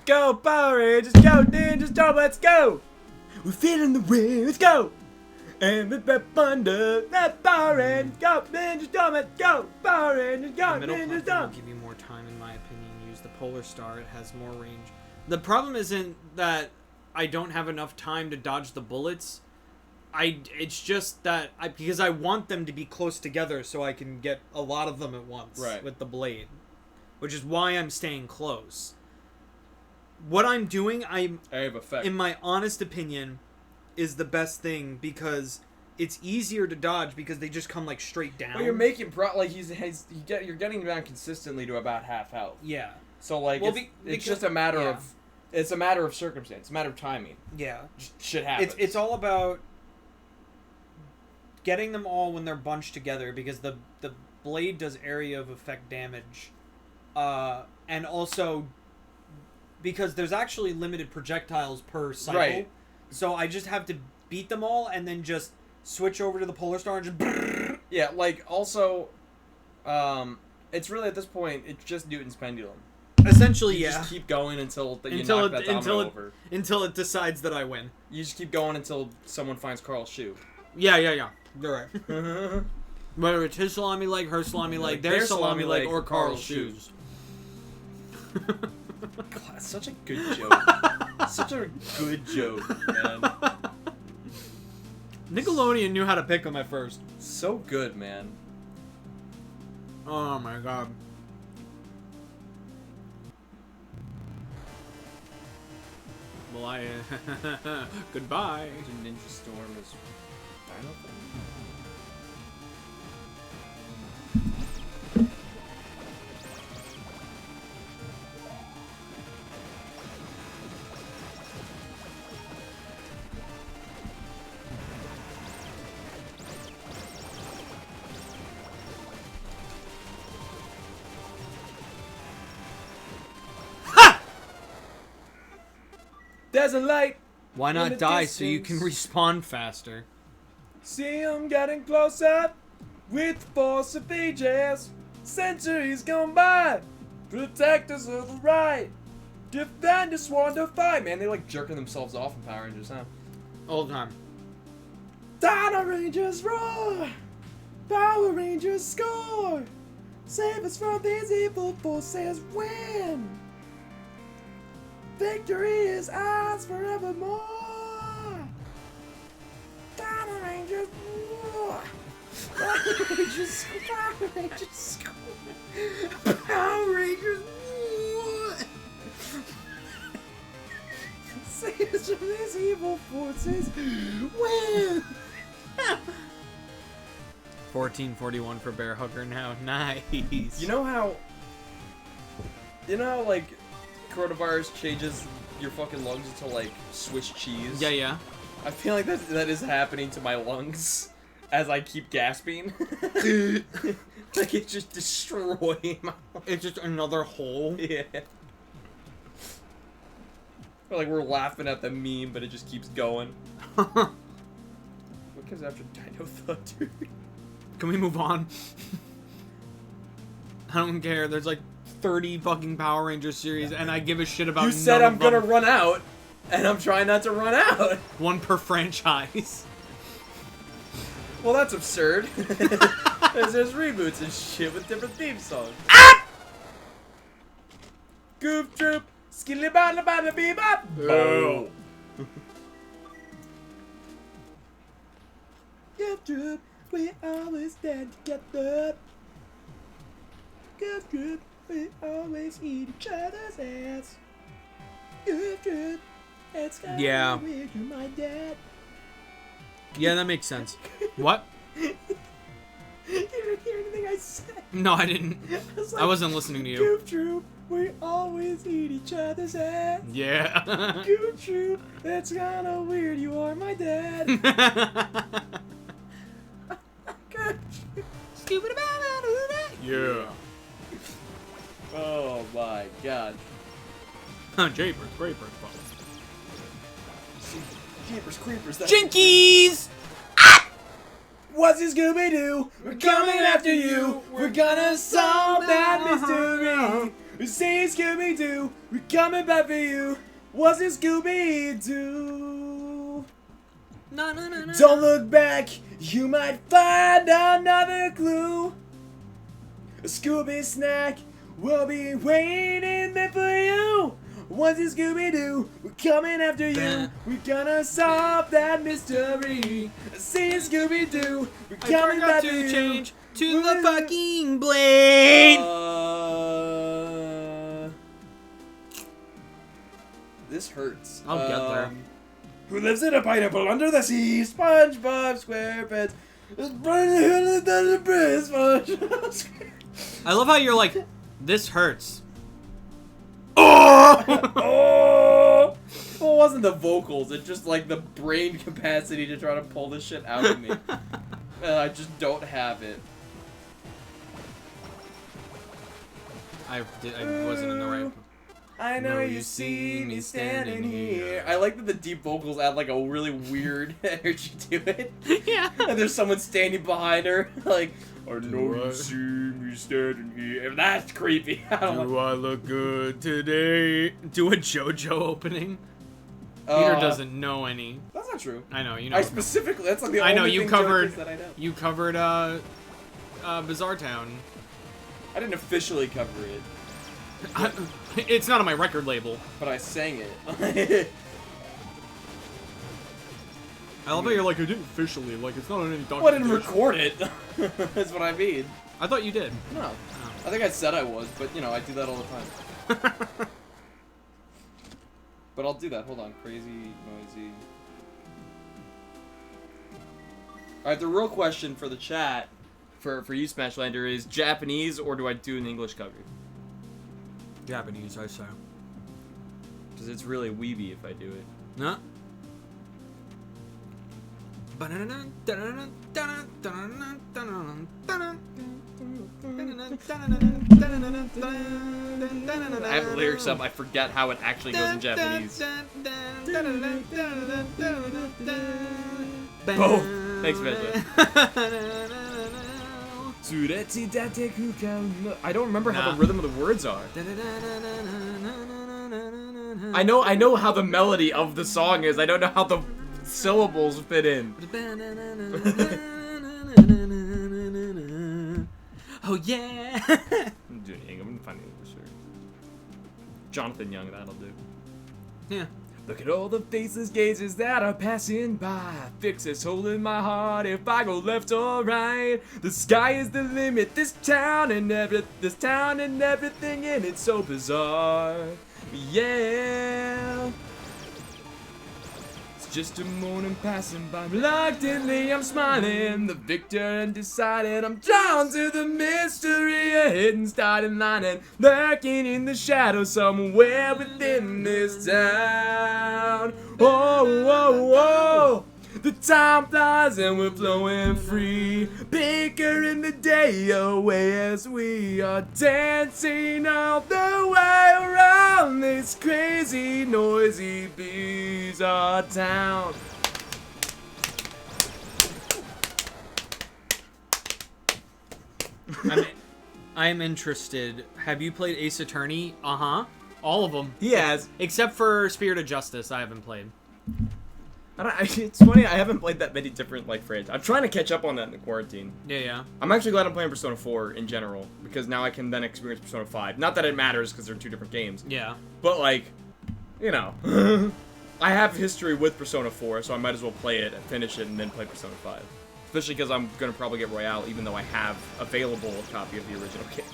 Go Power Rangers, go Ninja Storm, let's go! We're feeling the wind, let's go! And with that thunder, that Power Rangers, go Ninja Storm, let's go! Power Rangers, go The middle Ninja platform will Storm! give you more time, in my opinion. Use the Polar Star; it has more range. The problem isn't that I don't have enough time to dodge the bullets. It's just that because I want them to be close together so I can get a lot of them at once with the blade, which is why I'm staying close. What I'm doing, I have effect. in my honest opinion, is the best thing because it's easier to dodge because they just come like straight down. Well, you're making like you're getting down consistently to about half health. Yeah. So like it's just a matter of it's a matter of circumstance, it's a matter of timing. Yeah. Just shit happens. It's all about getting them all when they're bunched together because the blade does area of effect damage, and also because there's actually limited projectiles per cycle. Right. So I just have to beat them all and then just switch over to the Polar Star and just... Yeah, like, also, it's really, at this point, it's just Newton's pendulum. Essentially, you yeah. just keep going until you knock that domino over. Until it decides that I win. You just keep going until someone finds Carl's shoe. Yeah. You're right. Whether it's his salami leg, her salami leg, their salami leg, or Carl's shoes. God, such a good joke. Such a good joke, man. Nickelodeon knew how to pick them at first. So good, man. Oh my god. Well, I... Goodbye. Ninja Storm is... Dino thing? There's a light. Why not die so you can respawn faster? See him getting closer with the force of ages. Centuries gone by. Protectors of the right. Defenders sworn to fight. Man, they like jerking themselves off in Power Rangers, huh? All the time. Dino Rangers roar. Power Rangers score. Save us from these evil forces. Win. Victory is ours forevermore! Power Rangers! Power Rangers! Power Rangers! Power Rangers! Save us from these evil forces! Win! 1441 for Bear Hugger now. Nice. You know how like coronavirus changes your fucking lungs into like Swiss cheese? Yeah. I feel like that is happening to my lungs as I keep gasping. Like it's just destroying my lungs. It's just another hole. Yeah. Or like we're laughing at the meme, but it just keeps going. What comes after Dino Thunder? Can we move on? I don't care. There's like 30 fucking Power Rangers series, and I give a shit about. You said I'm gonna run out, and I'm trying not to run out. One per franchise. Well, that's absurd. There's reboots and shit with different theme songs. Ah! Goof Troop, skilly bada bada bebop. Boo. Goof Troop, we always stand together. Goof Troop, we always eat each other's ass. Goof Troop, it's kind of weird, you're my dad. Yeah, that makes sense. What? You didn't hear anything I said. No, I didn't. I wasn't listening to you. Goof Troop, we always eat each other's ass. Yeah. Goof Troop, that's kinda weird, you are my dad. Stupid about it. Yeah. Oh my god. Japers, creepers, Jeepers creepers. Jinkies! What's this Scooby-Doo? We're coming after you. We're gonna solve that mystery. We say Scooby-Doo. We're coming back for you. What's this Scooby-Doo? No. Don't look back. You might find another clue. A Scooby snack will be waiting there for you. What's this Scooby-Doo? We're coming after you. We're gonna solve that mystery. See Scooby-Doo. We're coming back for you. Change to the fucking blade. This hurts. I'll get there. Who lives in a pineapple under the sea? SpongeBob SquarePants. I love how you're like, this hurts. Oh! Well, it wasn't the vocals. It's just like the brain capacity to try to pull this shit out of me. I just don't have it. I wasn't in the right. I know you see me standing here. I like that the deep vocals add like a really weird energy to it. Yeah. And there's someone standing behind her, like, I know you see me standing here. That's creepy. Do I look good today? Do a JoJo opening. Peter doesn't know any. That's not true. I know, you know. I specifically, that's like the I know, only you thing covered, that I know. you covered, Bizarre Town. I didn't officially cover it. It's not on my record label. But I sang it. I love how you're like, I didn't officially, like, it's not on any documentation. Well, I didn't record it. That's what I mean. I thought you did. No. I think I said I was, but, you know, I do that all the time. But I'll do that. Hold on. Crazy, noisy. Alright, the real question for the chat, for you, Smashlander, is Japanese, or do I do an English cover? Japanese, I say. Because it's really weeby if I do it. No. I have the lyrics up, I forget how it actually goes in Japanese. Both! Thanks, Smashlander. I don't remember how the rhythm of the words are. I know how the melody of the song is. I don't know how the syllables fit in. Oh yeah. I'm doing English. I'm finding English. Jonathan Young, that'll do. Yeah. Look at all the faceless gazes that are passing by. Fix this hole in my heart if I go left or right. The sky is the limit. This town and everything in it so bizarre. Yeah. It's just a morning passing by. Reluctantly I'm smiling. The victor and decided I'm drawn to the mystery. A hidden starting line and lurking in the shadows somewhere within this town. Oh, oh, oh. The time flies and we're flowing free. Bigger in the day away as we are dancing all the way around this crazy, noisy, bizarre town. I'm interested. Have you played Ace Attorney? Uh-huh. All of them. He has. Except for Spirit of Justice, I haven't played. It's funny, I haven't played that many different, like, franchises. I'm trying to catch up on that in the quarantine. Yeah. I'm actually glad I'm playing Persona 4 in general, because now I can then experience Persona 5. Not that it matters, because they're two different games. Yeah. But, like, you know. I have history with Persona 4, so I might as well play it and finish it and then play Persona 5. Especially because I'm going to probably get Royale, even though I have available a copy of the original game.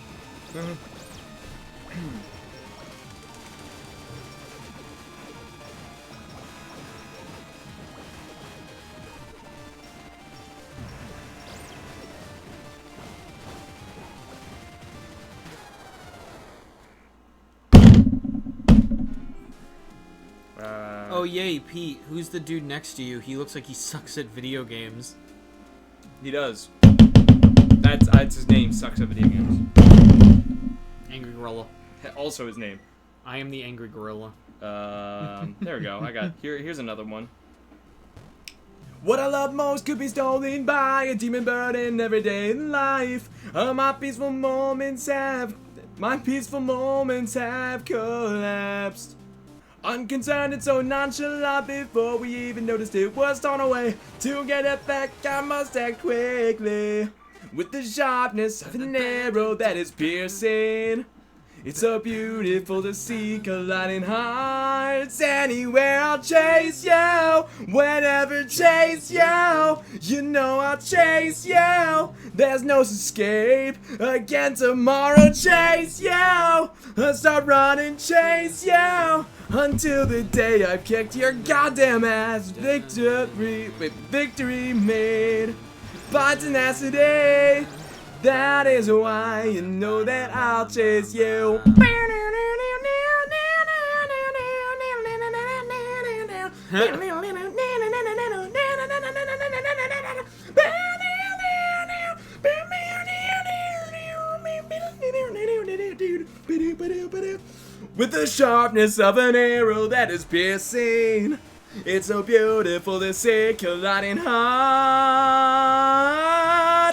Oh yay, Pete. Who's the dude next to you? He looks like he sucks at video games. He does. That's his name, sucks at video games. Angry Gorilla. Also his name. I am the Angry Gorilla. There we go. Here's another one. What I love most could be stolen by a demon bird in everyday life. My peaceful moments have collapsed. Unconcerned and so nonchalant before we even noticed it was torn away. To get it back, I must act quickly. With the sharpness of an arrow that is piercing. It's so beautiful to see colliding hearts. Anywhere I'll chase you, whenever chase you. You know I'll chase you. There's no escape. Again tomorrow chase you. Start running, chase you. until the day I've kicked your goddamn ass. Victory made by tenacity. That is why you know that I'll chase you. With the sharpness of an arrow that is piercing, it's so beautiful to see colliding heart.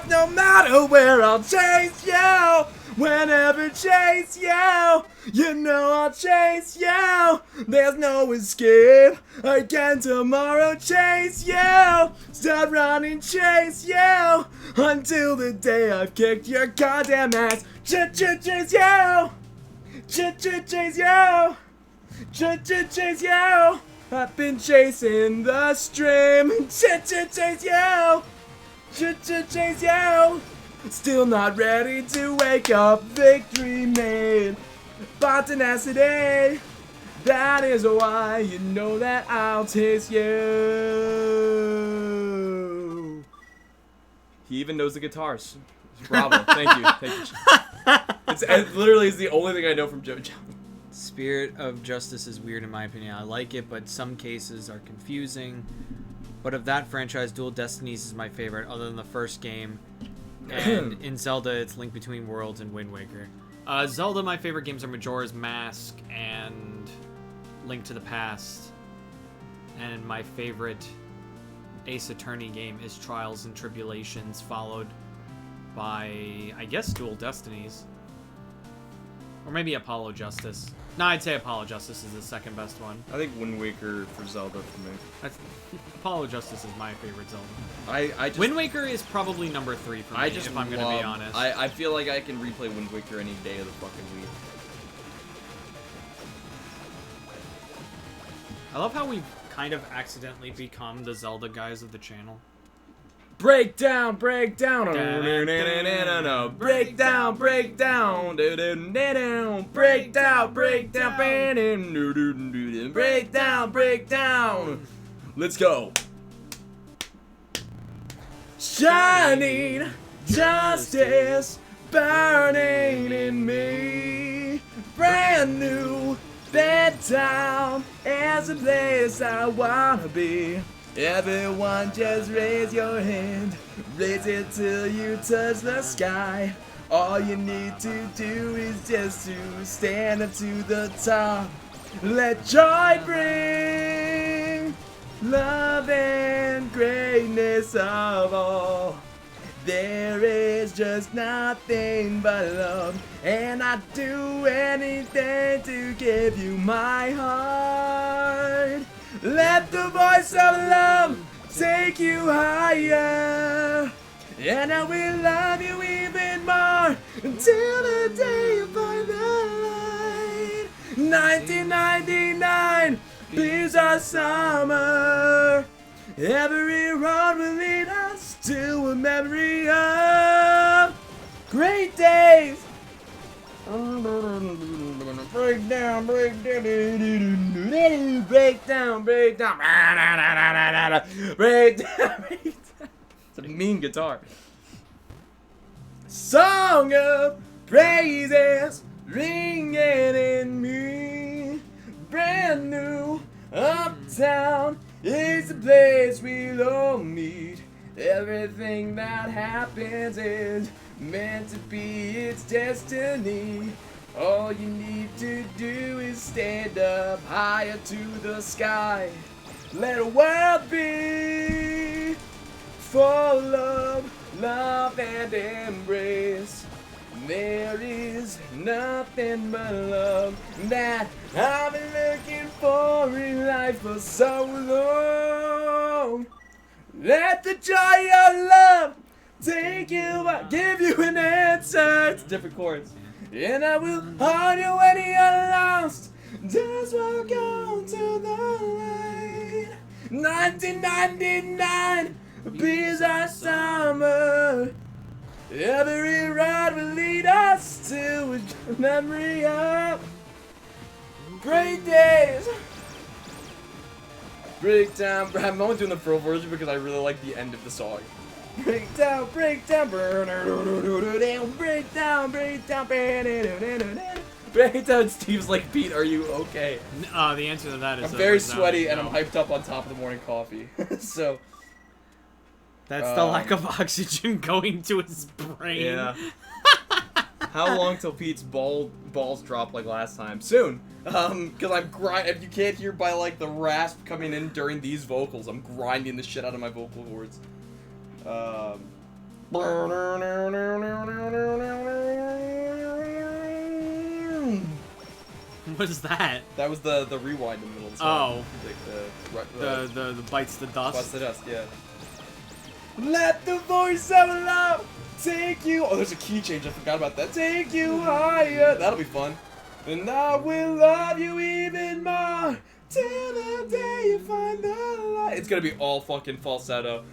No matter where I'll chase you, whenever chase you, you know I'll chase you. There's no escape. Again tomorrow chase you. Start running, chase you, until the day I've kicked your goddamn ass. Chase you. Chase you. Chase you. I've been chasing the stream. Chase you. Chase you. Still not ready to wake up. Victory made by tenacity. That is why you know that I'll taste you. He even knows the guitars. Bravo. Thank you. It literally is the only thing I know from JoJo. Spirit of Justice is weird in my opinion. I like it, but some cases are confusing. But of that franchise, Dual Destinies is my favorite, other than the first game. And in Zelda, it's Link Between Worlds and Wind Waker. Zelda, my favorite games are Majora's Mask and Link to the Past. And my favorite Ace Attorney game is Trials and Tribulations, followed by, I guess, Dual Destinies. Or maybe Apollo Justice. No, I'd say Apollo Justice is the second best one. I think Wind Waker for Zelda for me. Apollo Justice is my favorite Zelda. I just, Wind Waker is probably number 3 for me, if I'm going to be honest. I feel like I can replay Wind Waker any day of the fucking week. I love how we've kind of accidentally become the Zelda guys of the channel. Break down, break down, break down, break down, break down, break down, break down. Let's go. Shining justice burning in me. Brand new bedtime is a place I wanna be. Everyone just raise your hand, raise it till you touch the sky. All you need to do is just to stand up to the top. Let joy bring love and greatness of all. There is just nothing but love, and I'd do anything to give you my heart. Let the voice of love take you higher, and I will love you even more until the day you find the light. 1999 is our summer. Every road will lead us to a memory of great days. Break down, break down, break down, break down, break down. It's a mean guitar. Song of praises ringing in me. Brand new uptown is the place we'll all meet. Everything that happens is meant to be its destiny. All you need to do is stand up higher to the sky. Let a world be full of love and embrace. There is nothing but love that I've been looking for in life for so long. Let the joy of love take you, give you an answer. It's different chords. And I will hold you when you're lost. Just walk on to the light. 1999 be our summer. Every ride will lead us to a memory of Great days! Breakdown. I'm only doing the pro version because I really like the end of the song. Breakdown, breakdown, breakdown, breakdown, breakdown. Steve's like, Pete, are you okay? The answer to that is I'm very sweaty and I'm hyped up on top of the morning coffee. So. That's the lack of oxygen going to his brain. Yeah. How long till Pete's balls drop like last time? Soon. Because I'm if you can't hear by like the rasp coming in during these vocals, I'm grinding the shit out of my vocal cords. What is that? That was the rewind in the middle of the song. Oh. The bites the dust. Bites the dust, yeah. Let the voice of love take you. Oh, there's a key change. I forgot about that. Take you higher. That'll be fun. And I will love you even more till the day you find the light. It's gonna be all fucking falsetto.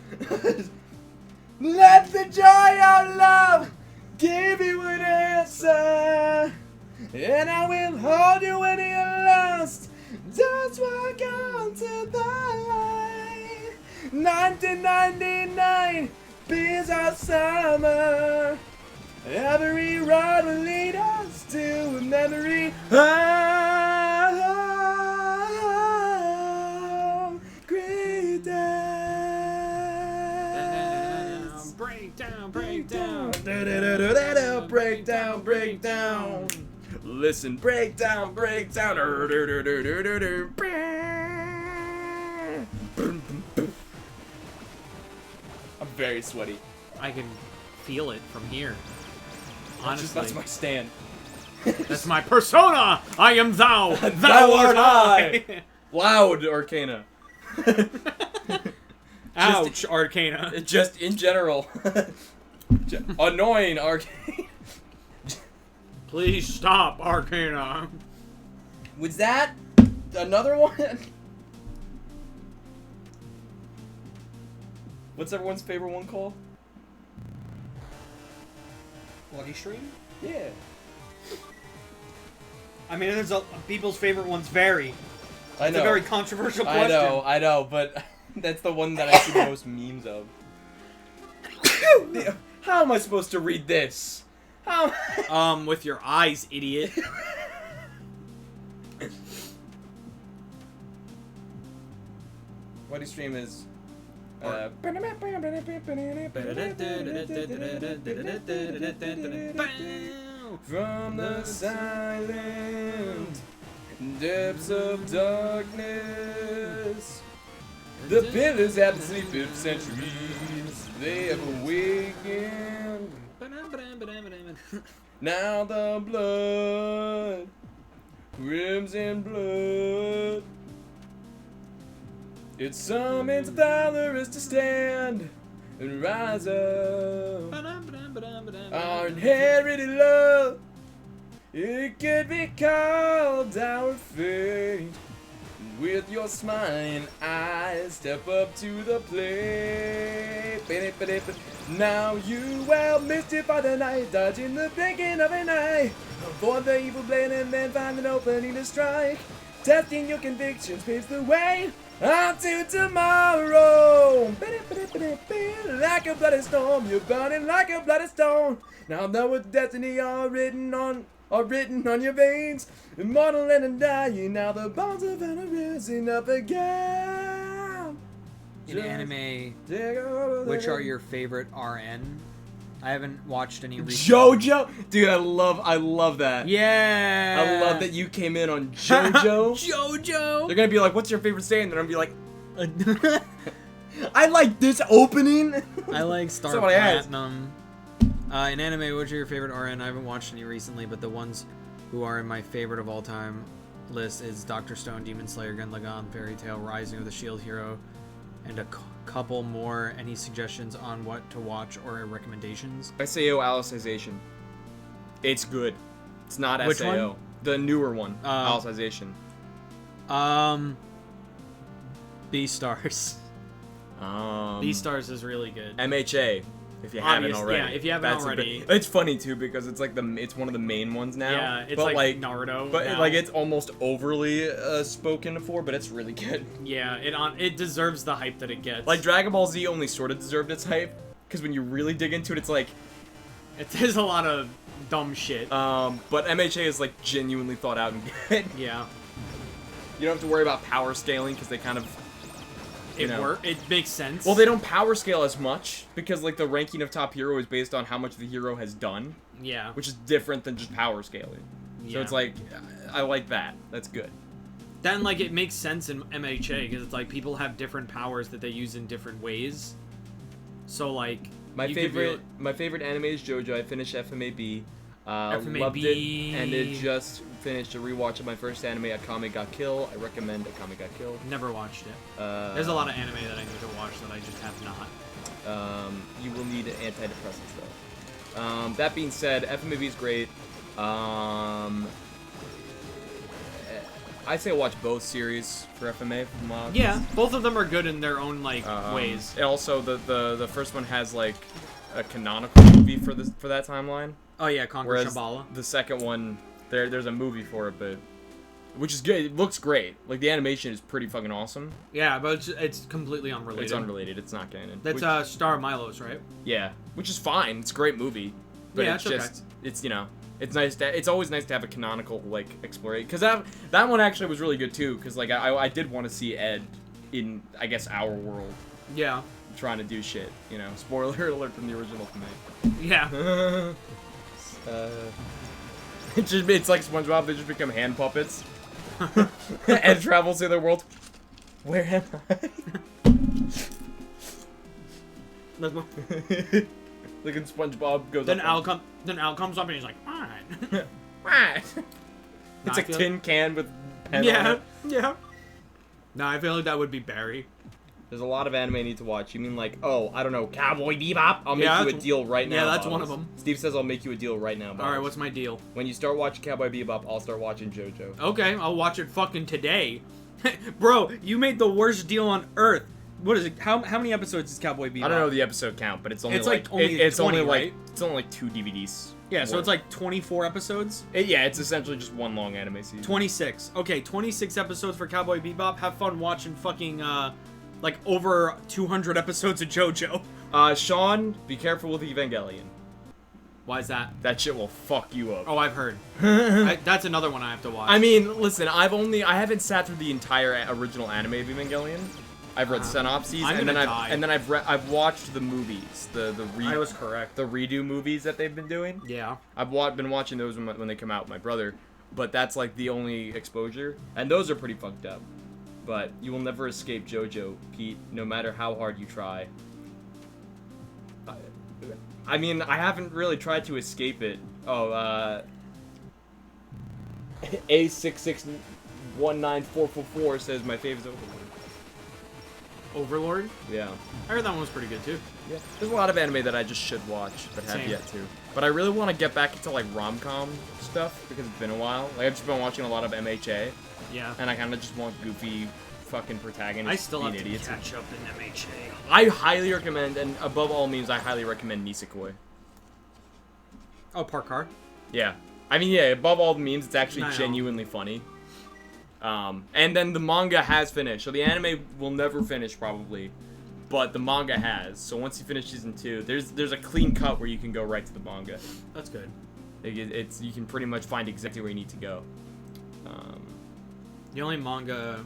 Let the joy of love give you an answer, and I will hold you when you're lost. Just walk on to the light. 1999 beers our summer. Every road will lead us to a memory. Great days. Breakdown, breakdown. Breakdown, breakdown. Listen, breakdown, breakdown. I'm very sweaty. I can feel it from here. Honestly. That's my stand. That's my persona! I am thou! Thou art I! Loud Arcana. Ouch, Arcana. Just in general. Annoying Arcana. Please stop, Arcana. Was that another one? What's everyone's favorite one called? Bloody Stream? Yeah. I mean, people's favorite ones vary. I know. It's a very controversial question. I know, but that's the one that I see the most memes of. How am I supposed to read this? How? With your eyes, idiot. Bloody Stream is... From the silent depths of darkness, the pillars have been sleeping for centuries. They have awakened. Now the blood, crimson blood, it summons valorous to stand and rise up. Our inherited love, it could be called our fate. With your smiling eyes, step up to the plate. Now you will mystify the night, dodging the blinking of an eye. Avoid the evil blade and then find an opening to strike. Testing your convictions paves the way on to tomorrow. Like a bloody storm, you're burning like a bloody stone. Now know with destiny are written on your veins. Immortal and undying, now the bones of an risen up again. In anime, which are your favorite RN? I haven't watched any recently. JoJo? Dude, I love that. Yeah! I love that you came in on JoJo. JoJo! They're gonna be like, what's your favorite stand? And I'm gonna be like, I like this opening. I like Star Somebody Platinum. In anime, which are your favorite RN? I haven't watched any recently, but the ones who are in my favorite of all time list is Dr. Stone, Demon Slayer, Gurren Lagann, Fairy Tail, Rising of the Shield Hero, and a couple more. Any suggestions on what to watch or recommendations? SAO Alicization. It's good. It's not Which SAO. one? The newer one. Alicization. Beastars. Beastars is really good. MHA. If you haven't already. Yeah, if you haven't already. It's funny too because it's like it's one of the main ones now. Yeah, it's but like Naruto. But now. like it's almost overly spoken for, but it's really good. Yeah, it deserves the hype that it gets. Like Dragon Ball Z only sort of deserved its hype because when you really dig into it, it's like there's a lot of dumb shit. But MHA is like genuinely thought out and good. Yeah. You don't have to worry about power scaling because they kind of. It makes sense. Well, they don't power scale as much because like the ranking of top hero is based on how much the hero has done. Yeah. Which is different than just power scaling. Yeah. So it's like, I like that. That's good. Then like it makes sense in MHA because it's like people have different powers that they use in different ways. So like my favorite anime is JoJo. I finished FMAB. Loved it, and it just finished a rewatch of my first anime, Akame ga Kill. I recommend Akame ga Kill. Never watched it. There's a lot of anime that I need to watch that I just have not. You will need antidepressants though. That being said, FMAB is great. I'd say watch both series for FMA. Yeah, both of them are good in their own like ways. And also, the first one has like a canonical movie for that timeline. Oh yeah, Conquer Shambhala. The second one, there's a movie for it, but which is good. It looks great. Like the animation is pretty fucking awesome. Yeah, but it's completely unrelated. It's unrelated. It's not canon. That's Star of Milos, right? Yeah, which is fine. It's a great movie. But yeah, it's just it's it's nice to it's always nice to have a canonical like exploration because that one actually was really good too because like I did want to see Ed in I guess our world. Yeah. Trying to do shit, Spoiler alert from the original command. Yeah. It's like SpongeBob, they just become hand puppets. And travels to their world. Where am I? Look at SpongeBob goes then up. Al comes up and he's like, fine. What? It's a tin can with pen on it. Yeah. No, I feel like that would be Barry. There's a lot of anime I need to watch. You mean like, I don't know, Cowboy Bebop? I'll make you a deal right now. Yeah, that's Bobbs. one of them. Steve says I'll make you a deal right now, Bobbs. Alright, what's my deal? When you start watching Cowboy Bebop, I'll start watching JoJo. Okay, I'll watch it fucking today. Bro, you made the worst deal on earth. What is it? How many episodes is Cowboy Bebop? I don't know the episode count, but it's only it's only like 2 DVDs. Yeah, so it's like 24 episodes? Yeah, it's essentially just one long anime season. 26. Okay, 26 episodes for Cowboy Bebop. Have fun watching fucking, like, over 200 episodes of JoJo. Sean, be careful with Evangelion. Why is that? That shit will fuck you up. Oh, I've heard. That's another one I have to watch. I mean, listen, I haven't sat through the entire original anime of Evangelion. I've read synopses, and then I've watched the movies, I was correct. The redo movies that they've been doing. Yeah. I've been watching those when they come out with my brother, but that's like the only exposure, and those are pretty fucked up. But you will never escape JoJo, Pete, no matter how hard you try. I mean, I haven't really tried to escape it. A6619444 says my favorite is Overlord. Overlord? Yeah. I heard that one was pretty good too. Yeah. There's a lot of anime that I just should watch, but have yet to. But I really want to get back into like rom-com stuff because it's been a while. Like I've just been watching a lot of MHA. Yeah. And I kind of just want goofy fucking protagonists. I still have idiots. to catch up in MHA. I highly recommend, and above all means, I highly recommend Nisekoi. Oh, Park Car? Yeah. I mean, yeah, above all the memes, it's actually genuinely funny. And then the manga has finished. So the anime will never finish, probably. But the manga has. So once you finish Season 2, there's a clean cut where you can go right to the manga. That's good. You can pretty much find exactly where you need to go. The only manga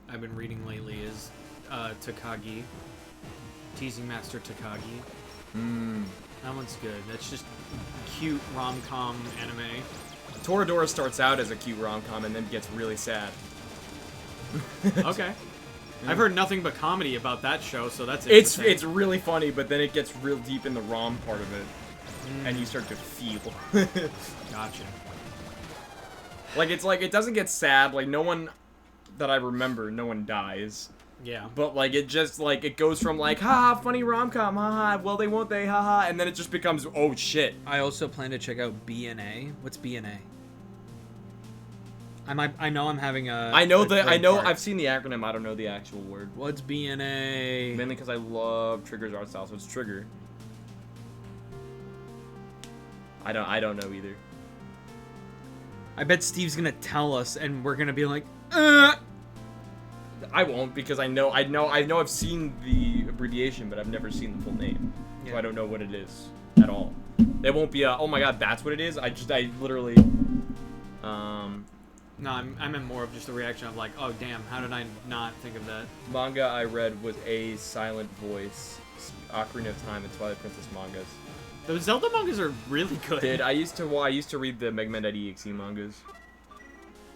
I've been reading lately is Takagi. Teasing Master Takagi. That one's good. That's just cute rom-com anime. Toradora starts out as a cute rom-com and then gets really sad. Okay. I've heard nothing but comedy about that show, so that's interesting. It's really funny, but then it gets real deep in the rom part of it. And you start to feel. Gotcha. Like, it doesn't get sad. Like, no one that I remember, no one dies. Yeah. But, like, it just, like, it goes from, like, haha, funny rom-com, haha, well, they won't they, haha, and then it just becomes, oh, shit. I also plan to check out BNA. What's BNA? I know I'm having a... I've seen the acronym, I don't know the actual word. What's BNA? Mainly because I love Trigger's art style, so it's Trigger. I don't know either. I bet Steve's gonna tell us, and we're gonna be like, I won't, because I know I've seen the abbreviation, but I've never seen the full name, so I don't know what it is at all. It won't be oh my god, that's what it is. I literally. No, I meant more of just the reaction of like, oh damn, how did I not think of that? Manga I read was A Silent Voice, Ocarina of Time, and Twilight Princess mangas. Those Zelda mangas are really good. I used to read the Mega Man .exe mangas.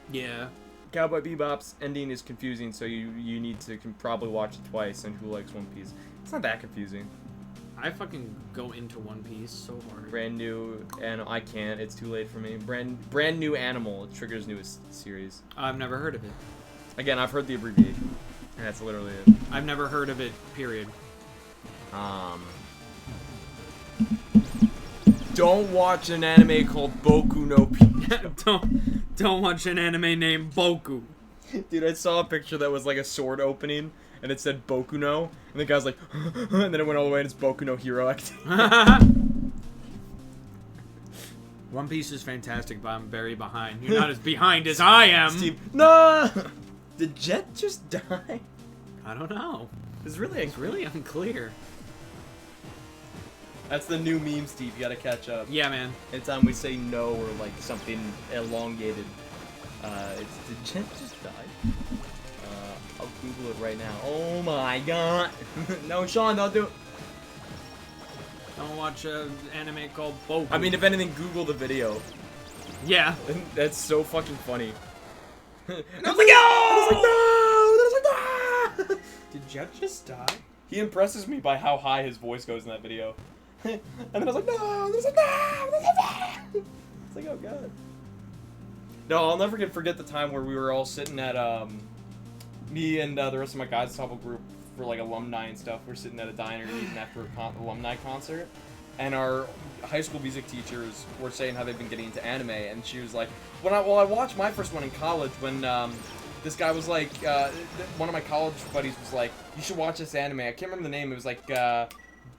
Yeah. Cowboy Bebop's ending is confusing, so you need to probably watch it twice. And who likes One Piece? It's not that confusing. I fucking go into One Piece so hard. Brand new, and I can't. It's too late for me. Brand new animal. It triggers newest series. I've never heard of it. Again, I've heard the abbreviation, and that's literally it. I've never heard of it. Period. Don't watch an anime called Boku no Pico. Don't watch an anime named Boku. Dude, I saw a picture that was like a sword opening, and it said Boku no, and the guy's like, and then it went all the way, and it's Boku no Hero acting. One Piece is fantastic, but I'm very behind. You're not as behind as I am. Steve, no! Did Jet just die? I don't know. It's really unclear. That's the new meme, Steve. You gotta catch up. Yeah, man. Anytime we say no or like something elongated, it's did Jet just die? I'll Google it right now. Oh my god! No, Sean, don't do it. Don't watch an anime called Boku. I mean, if anything, Google the video. Yeah. That's so fucking funny. And I was like, no! I was like, no! Did Jet just die? He impresses me by how high his voice goes in that video. And then I was like, no! And I was like, no! It's like, oh god. No, I'll never forget the time where we were all sitting at, me and the rest of my guys' ensemble group for like alumni and stuff. We're sitting at a diner eating after a alumni concert. And our high school music teachers were saying how they've been getting into anime. And she was like, I watched my first one in college when, this guy was like, one of my college buddies was like, you should watch this anime. I can't remember the name. It was like,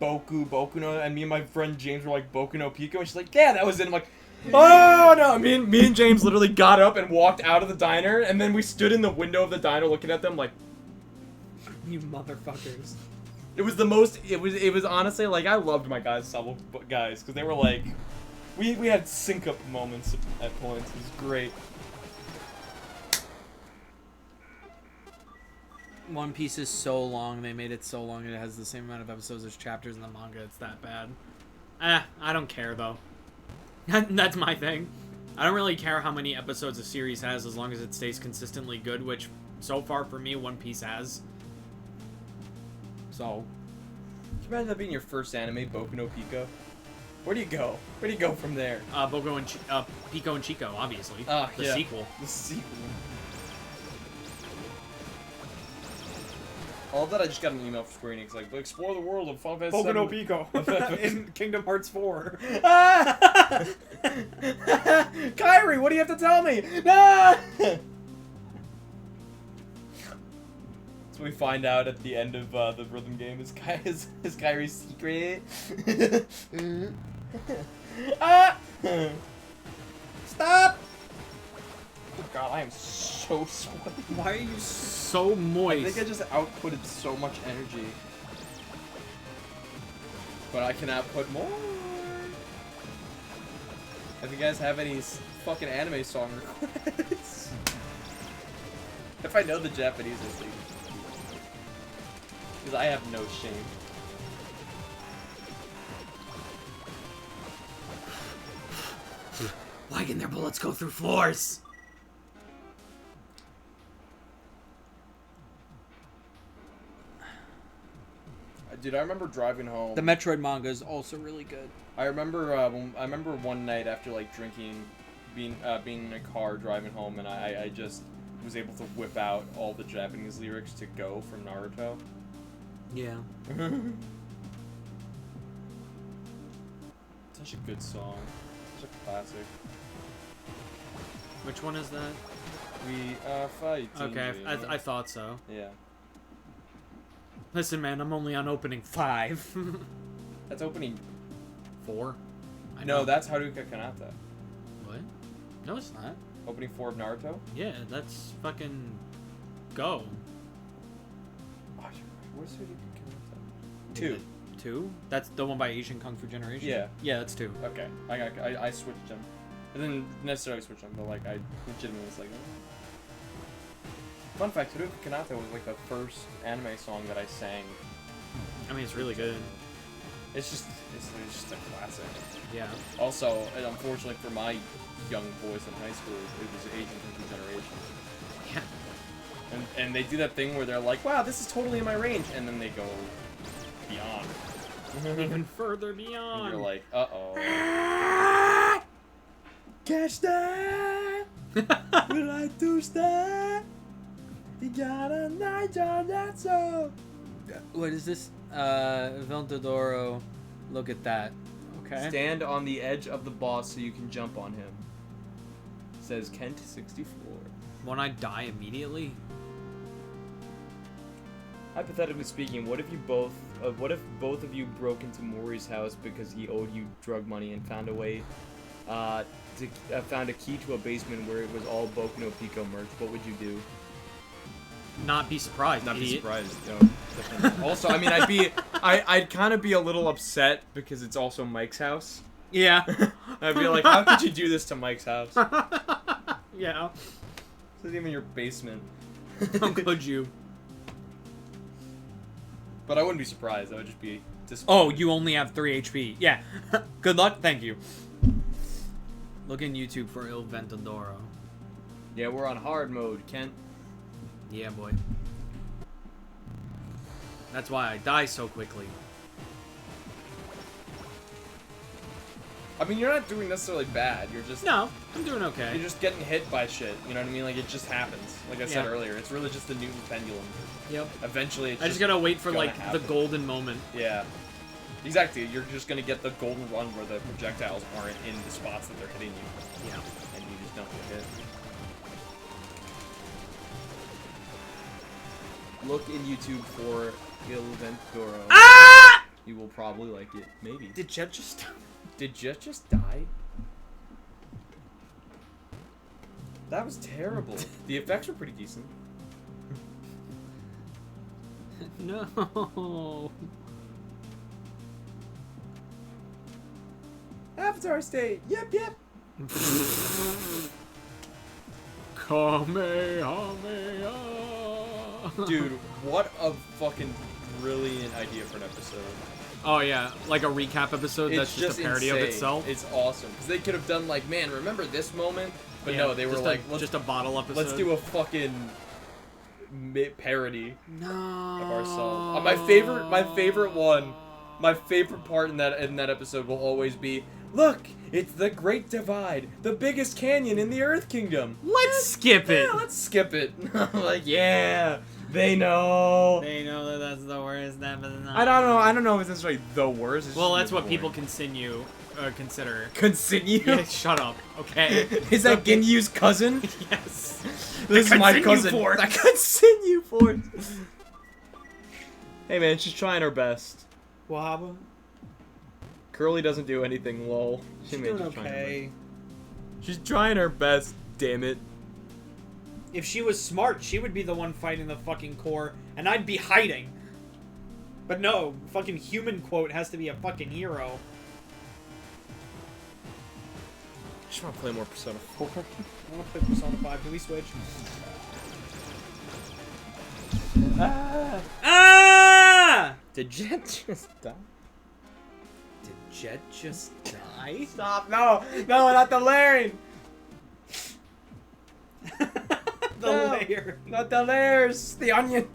Boku no, and me and my friend James were like, Boku no Pico. And she's like, yeah, that was it. I'm like, oh no! Me and James literally got up and walked out of the diner, and then we stood in the window of the diner looking at them like, You motherfuckers. it was the most. It was honestly like I loved my guys' guys because they were like, we had sync up moments at points. It was great. One Piece is so long. They made it so long. It has the same amount of episodes as chapters in the manga. It's that bad. I don't care though. That's my thing. I don't really care how many episodes a series has as long as it stays consistently good, which so far for me One Piece has. So. Can you imagine that being your first anime, Boku no Pico? Where do you go? Where do you go from there? Pico and Chico, obviously. The sequel. The sequel. All that I just got an email from Square Enix like, explore the world of Final Fantasy Boku no 7. Pico in Kingdom Hearts 4. Kyrie, what do you have to tell me? No! So we find out at the end of the rhythm game is Kyrie's secret. Stop! Oh god, I am so sweaty. Why are you so moist? I think I just outputted so much energy. But I can output more. If you guys have any fucking anime song requests. If I know the Japanese, at least. Because I have no shame. Why can their bullets go through floors? Dude, I remember driving home. The Metroid manga is also really good. I remember one night after like drinking, being in a car driving home, and I just was able to whip out all the Japanese lyrics to Go from Naruto. Yeah. Such a good song. Such a classic. Which one is that? We are fighting. Okay, I thought so. Yeah. Listen, man, I'm only on opening 5. That's opening 4. I know. No, that's Haruka Kanata. What? No, it's not. Opening 4 of Naruto? Yeah, that's fucking Go. Oh, you're right. Where's Haruka Kanata? Is 2. it 2? That's the one by Asian Kung Fu Generation? Yeah. Yeah, that's 2. Okay. I switched them. I didn't necessarily switch them, but like I legitimately was like. Fun fact: Haruka Kanata was like the first anime song that I sang. I mean, it's really good. It's just a classic. Yeah. Also, and unfortunately for my young boys in high school, it was Asian Kung Fu Generation. Yeah. And they do that thing where they're like, wow, this is totally in my range, and then they go beyond. Even further And beyond. you're like, uh-oh. Catch that! Will I do that? You got a night on that song. What is this? Ventadoro. Look at that. Okay. Stand on the edge of the boss so you can jump on him. Says Kent 64. Won't I die immediately? Hypothetically speaking, what if both of you broke into Mori's house because he owed you drug money and found a way, found a key to a basement where it was all Boku no Pico merch? What would you do? Not be surprised. Not be idiot. surprised. No, definitely. Also, I mean, I'd kind of be a little upset because it's also Mike's house. Yeah. I'd be like, how could you do this to Mike's house? Yeah. This isn't even your basement. How could you? But I wouldn't be surprised. I would just be disappointed. Oh, you only have 3 HP. Yeah. Good luck. Thank you. Look in YouTube for Il Ventadoro. Yeah, we're on hard mode, Kent. Yeah, boy. That's why I die so quickly. I mean, you're not doing necessarily bad. You're just No, I'm doing okay. You're just getting hit by shit. You know what I mean? Like it just happens. Like I said Yeah. earlier, it's really just the Newton pendulum. Yep. Eventually, it's I just gotta wait for gonna like happen. the golden moment. Yeah. Exactly. You're just gonna get the golden run where the projectiles aren't in the spots that they're hitting you. Yeah. And you just don't get hit. Look in YouTube for Il Ventadoro. Ah! You will probably like it. Maybe. Did Jet just? Did Jet just die? That was terrible. The effects were pretty decent. No. Avatar state. Yep, yep. Kamehameha. Dude, what a fucking brilliant idea for an episode. Oh yeah, like a recap episode that's just a parody insane. of itself. It's awesome because they could have done like, man, remember this moment? But no, they were just like, just a bottle episode. let's do a fucking parody no of ourselves. My favorite part in that episode will always be, look, it's the Great Divide, the biggest canyon in the Earth Kingdom. Let's skip it. Yeah, let's skip it. Like, yeah, they know. They know that that's the worst episode. I don't know if that's like the worst. It's Well, just that's what boring. people consider. Continue. Yeah, shut up. Okay. Is that Ginyu's cousin? Yes. This is my Continue cousin. force. The continue force. Hey man, she's trying her best. Wahaba? Curly doesn't do anything, lol. She's may doing just trying her okay. best. She's trying her best, damn it. If she was smart, she would be the one fighting the fucking core, and I'd be hiding. But no, fucking human quote has to be a fucking hero. I just want to play more Persona 4. I want to play Persona 5. Can we switch? Ah! Did Jet just die? Did Jet just die? Stop! No! No, not the Larian! The layer. Not the layers! The onion!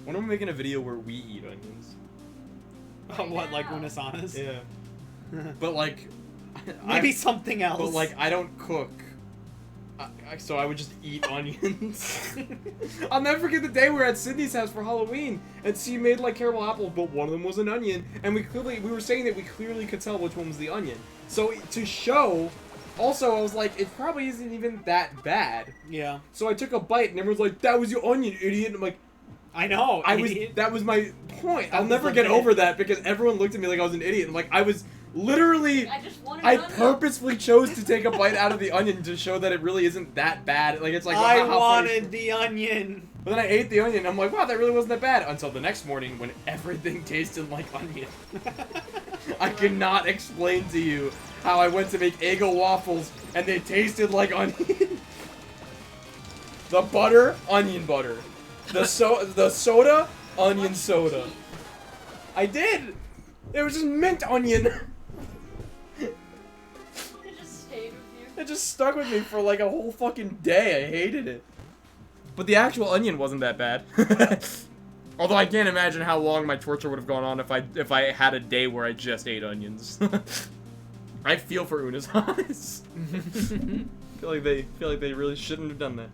When are we making a video where we eat onions? Oh, what, like Unasanas? Yeah. But like, Maybe something else. But like, I don't cook. So I would just eat onions. I'll never forget the day we were at Sydney's house for Halloween, and she made like caramel apples, but one of them was an onion, and we were saying that we clearly could tell which one was the onion. So to show, also I was like, it probably isn't even that bad. Yeah. So I took a bite, and everyone's like, "That was your onion, idiot." And I'm like, I know. That was my point. I'll was never the get bit. over that because everyone looked at me like I was an idiot. I'm like, I was literally. I just wanted I an onion. purposefully chose to take a bite out of the onion to show that it really isn't that bad. Like it's like I how funny- wanted the onion. But then I ate the onion. And I'm like, wow, that really wasn't that bad. Until the next morning when everything tasted like onion. I cannot explain to you how I went to make Eggo waffles and they tasted like onion. The butter, onion butter. The soda, onion soda. I did. It was just mint onion. It just stayed with you. It just stuck with me for like a whole fucking day. I hated it. But the actual onion wasn't that bad. Although I can't imagine how long my torture would have gone on if I had a day where I just ate onions. I feel for Una's eyes. feel like they really shouldn't have done that.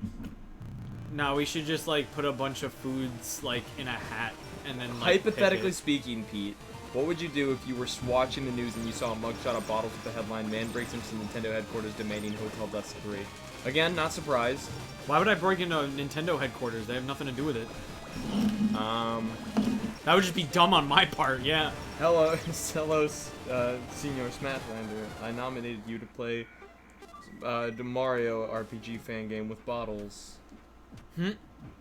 No, we should just like put a bunch of foods like in a hat and then like Hypothetically pick it. speaking, Pete, what would you do if you were watching the news and you saw a mugshot of Bottles with the headline "Man breaks into Nintendo headquarters demanding Hotel Dust 3"? Again, not surprised. Why would I break into Nintendo headquarters? They have nothing to do with it. That would just be dumb on my part. Yeah. Hello, Senior Smashlander. I nominated you to play the Mario RPG fan game with Bottles.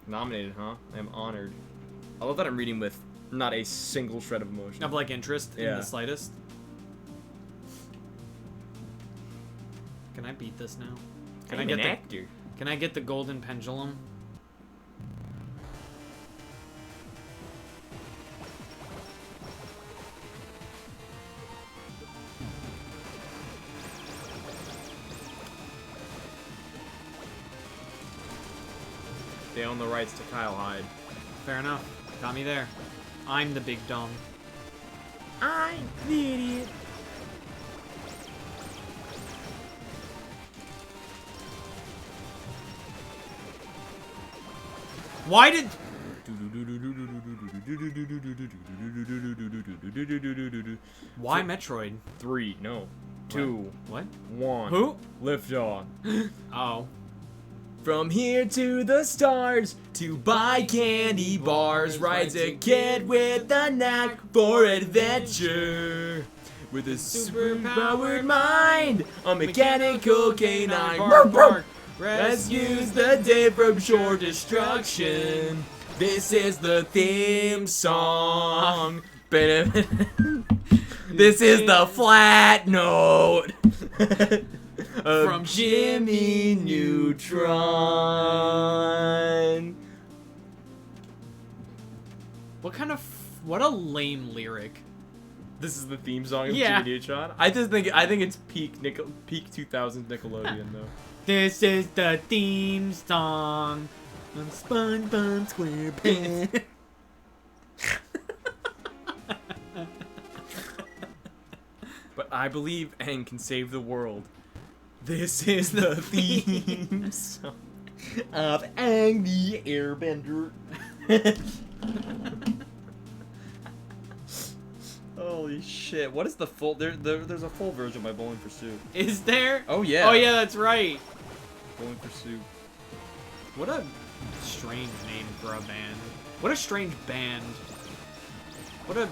Nominated, huh? I am honored. I love that I'm reading with not a single shred of emotion. Of like interest in Yeah. the slightest. Can I beat this now? Can I'm I an get actor. Can I get the golden pendulum? They own the rights to Kyle Hyde. Fair enough. Got me there. I'm the big dumb. I'm the idiot. Why did... Why Metroid? 3, no. 2, What? 1. Who? Lift off. Oh. From here to the stars, to buy candy bars, rides a kid with a knack for adventure. With a superpowered mind, a mechanical canine, rescues the day from shore destruction. This is the theme song. This is the flat note. From Jimmy Neutron. What a lame lyric. This is the theme song of Yeah. Jimmy Neutron. I think it's peak 2000s Nickelodeon though. This is the theme song of SpongeBob SquarePants. But I believe Aang can save the world. This is the theme song of Aang the Airbender. Holy shit! What is the full? There's a full version by Bowling for Soup. Is there? Oh yeah. Oh yeah, that's right. Bowling for Soup. What a strange name for a band. What a strange band. What a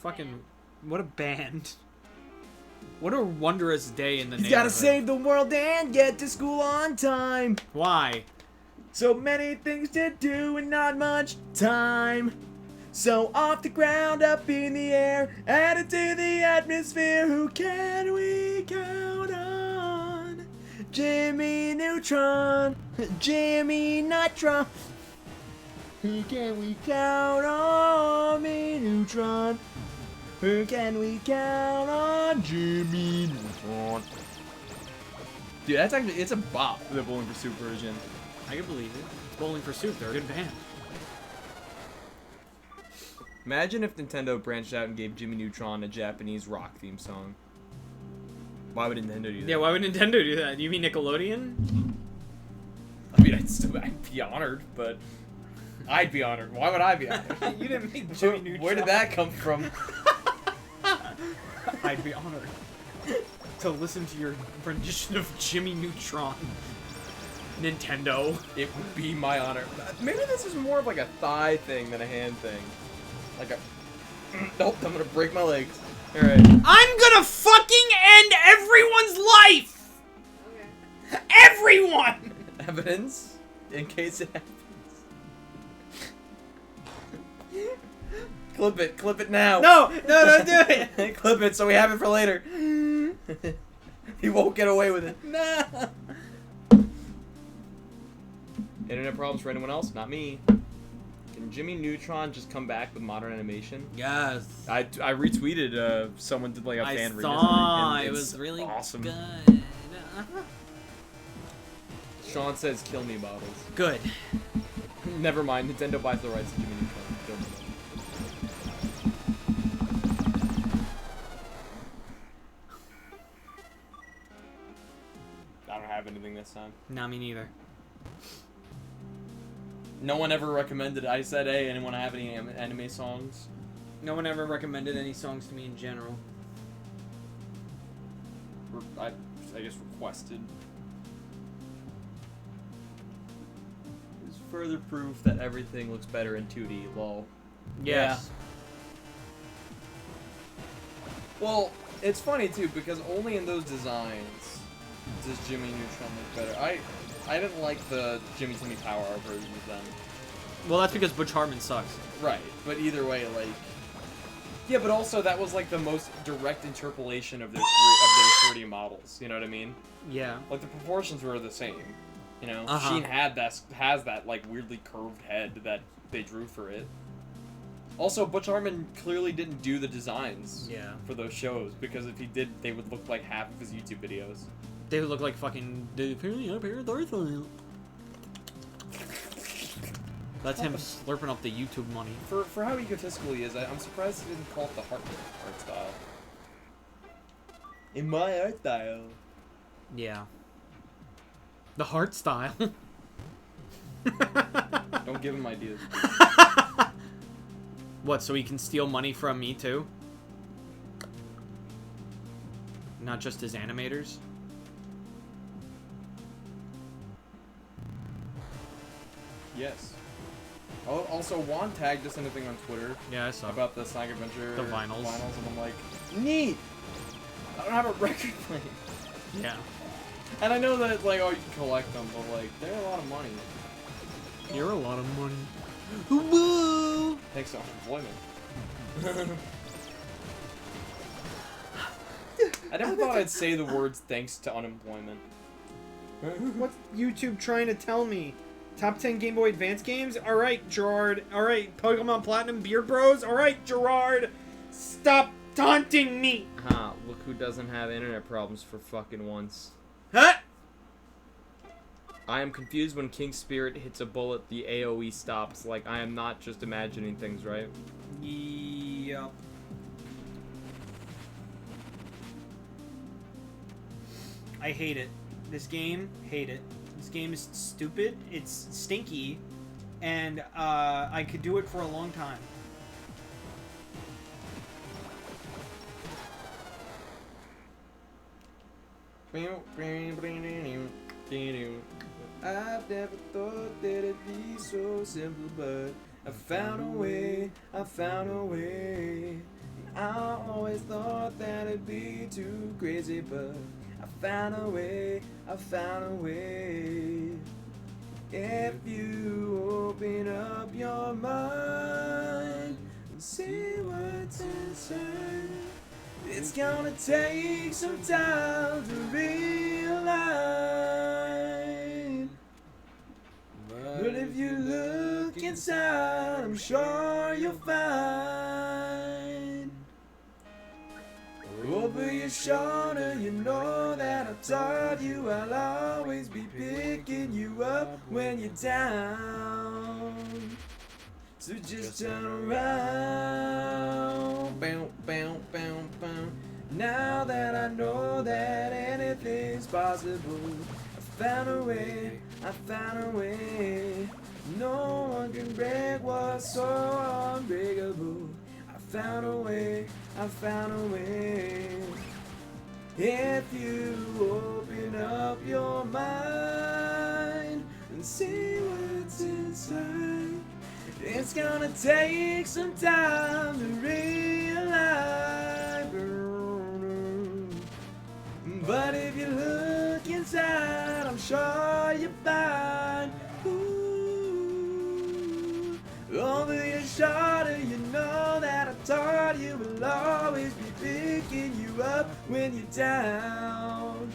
fucking... What a band. What a wondrous day in the He's neighborhood. gotta save the world and get to school on time. Why? So many things to do and not much time. So off the ground, up in the air, added to the atmosphere. Who can we count on? Jimmy Neutron, Jimmy Neutron. Who can we count on? Me Neutron. Who can we count on? Jimmy Neutron. Dude, that's actually, it's a bop, the Bowling for Soup version. I can believe it. It's Bowling for Soup. They're a good band. Imagine if Nintendo branched out and gave Jimmy Neutron a Japanese rock theme song. Why would Nintendo do that? Yeah, why would Nintendo do that? You mean Nickelodeon? I mean, I'd be honored, but I'd be honored. Why would I be honored? You didn't make Jimmy Neutron. Where did that come from? I'd be honored to listen to your rendition of Jimmy Neutron. Nintendo. It would be my honor. Maybe this is more of like a thigh thing than a hand thing. Like a... Nope, I'm gonna break my legs. Alright. I'm gonna fucking end everyone's life! Okay. Everyone! Evidence? In case it happens. Clip it now. No, don't do it! Clip it so we have it for later. He won't get away with it. No. Internet problems for anyone else? Not me. Can Jimmy Neutron just come back with modern animation? Yes. I retweeted someone did like a fan I saw. and It it's was really awesome. good. Sean says kill me bottles. Good. Never mind, Nintendo buys the rights to Jimmy Neutron. Kill me. I don't have anything this time. Not me neither. No one ever recommended. I said, hey, anyone have any anime songs? No one ever recommended any songs to me in general. I guess requested. There's further proof that everything looks better in 2D. Lol. Yes. Well, it's funny too because only in those designs does Jimmy Neutron look better. I didn't like the Jimmy Timmy Power Hour version of them. Well, that's because Butch Hartman sucks. Right, but either way, like... Yeah, but also that was like the most direct interpolation of their 3D models, you know what I mean? Yeah. Like the proportions were the same, you know? Uh-huh. Sheen has that like weirdly curved head that they drew for it. Also, Butch Hartman clearly didn't do the designs Yeah. for those shows, because if he did, they would look like half of his YouTube videos. They would look like fucking... That's him slurping up the YouTube money. For how egotistical he is, I'm surprised he didn't call it the Hartman art style. In my art style. Yeah. The heart style. Don't give him ideas. What, so he can steal money from me too? Not just his animators? Yes. Oh, also, Juan tagged us in a thing on Twitter Yeah, I saw. about the Sonic Adventure The vinyls. and I'm like, neat! I don't have a record player. Yeah. And I know that, like, oh, you can collect them, but, like, they're a lot of money. You're a lot of money. Woo! Thanks to unemployment. I never thought I'd say the words thanks to unemployment. What's YouTube trying to tell me? Top 10 Game Boy Advance games? Alright, Gerard. Alright, Pokemon Platinum Beard Bros? Alright, Gerard. Stop taunting me! Ha, look who doesn't have internet problems for fucking once. Huh? I am confused when King Spirit hits a bullet, the AoE stops. Like, I am not just imagining things, right? Yep. I hate it. This game, hate it. This game is stupid, it's stinky, and I could do it for a long time. I've never thought that it'd be so simple, but I found a way, I found a way. I always thought that it'd be too crazy, but I found a way, I found a way. If you open up your mind and see what's inside, it's gonna take some time to realize. But if you look inside, I'm sure you'll find. Over your shoulder, you know that I taught you I'll always be picking you up when you're down. So just turn around. Bow, bow, bow, bow. Now that I know that anything's possible, I found a way, I found a way. No one can break what's so unbreakable. I found a way, I found a way. If you open up your mind and see what's inside. It's gonna take some time to realize, but if you look inside, I'm sure you'll find. Ooh, over your shoulder, you know that I taught you will always be picking you up when you're down.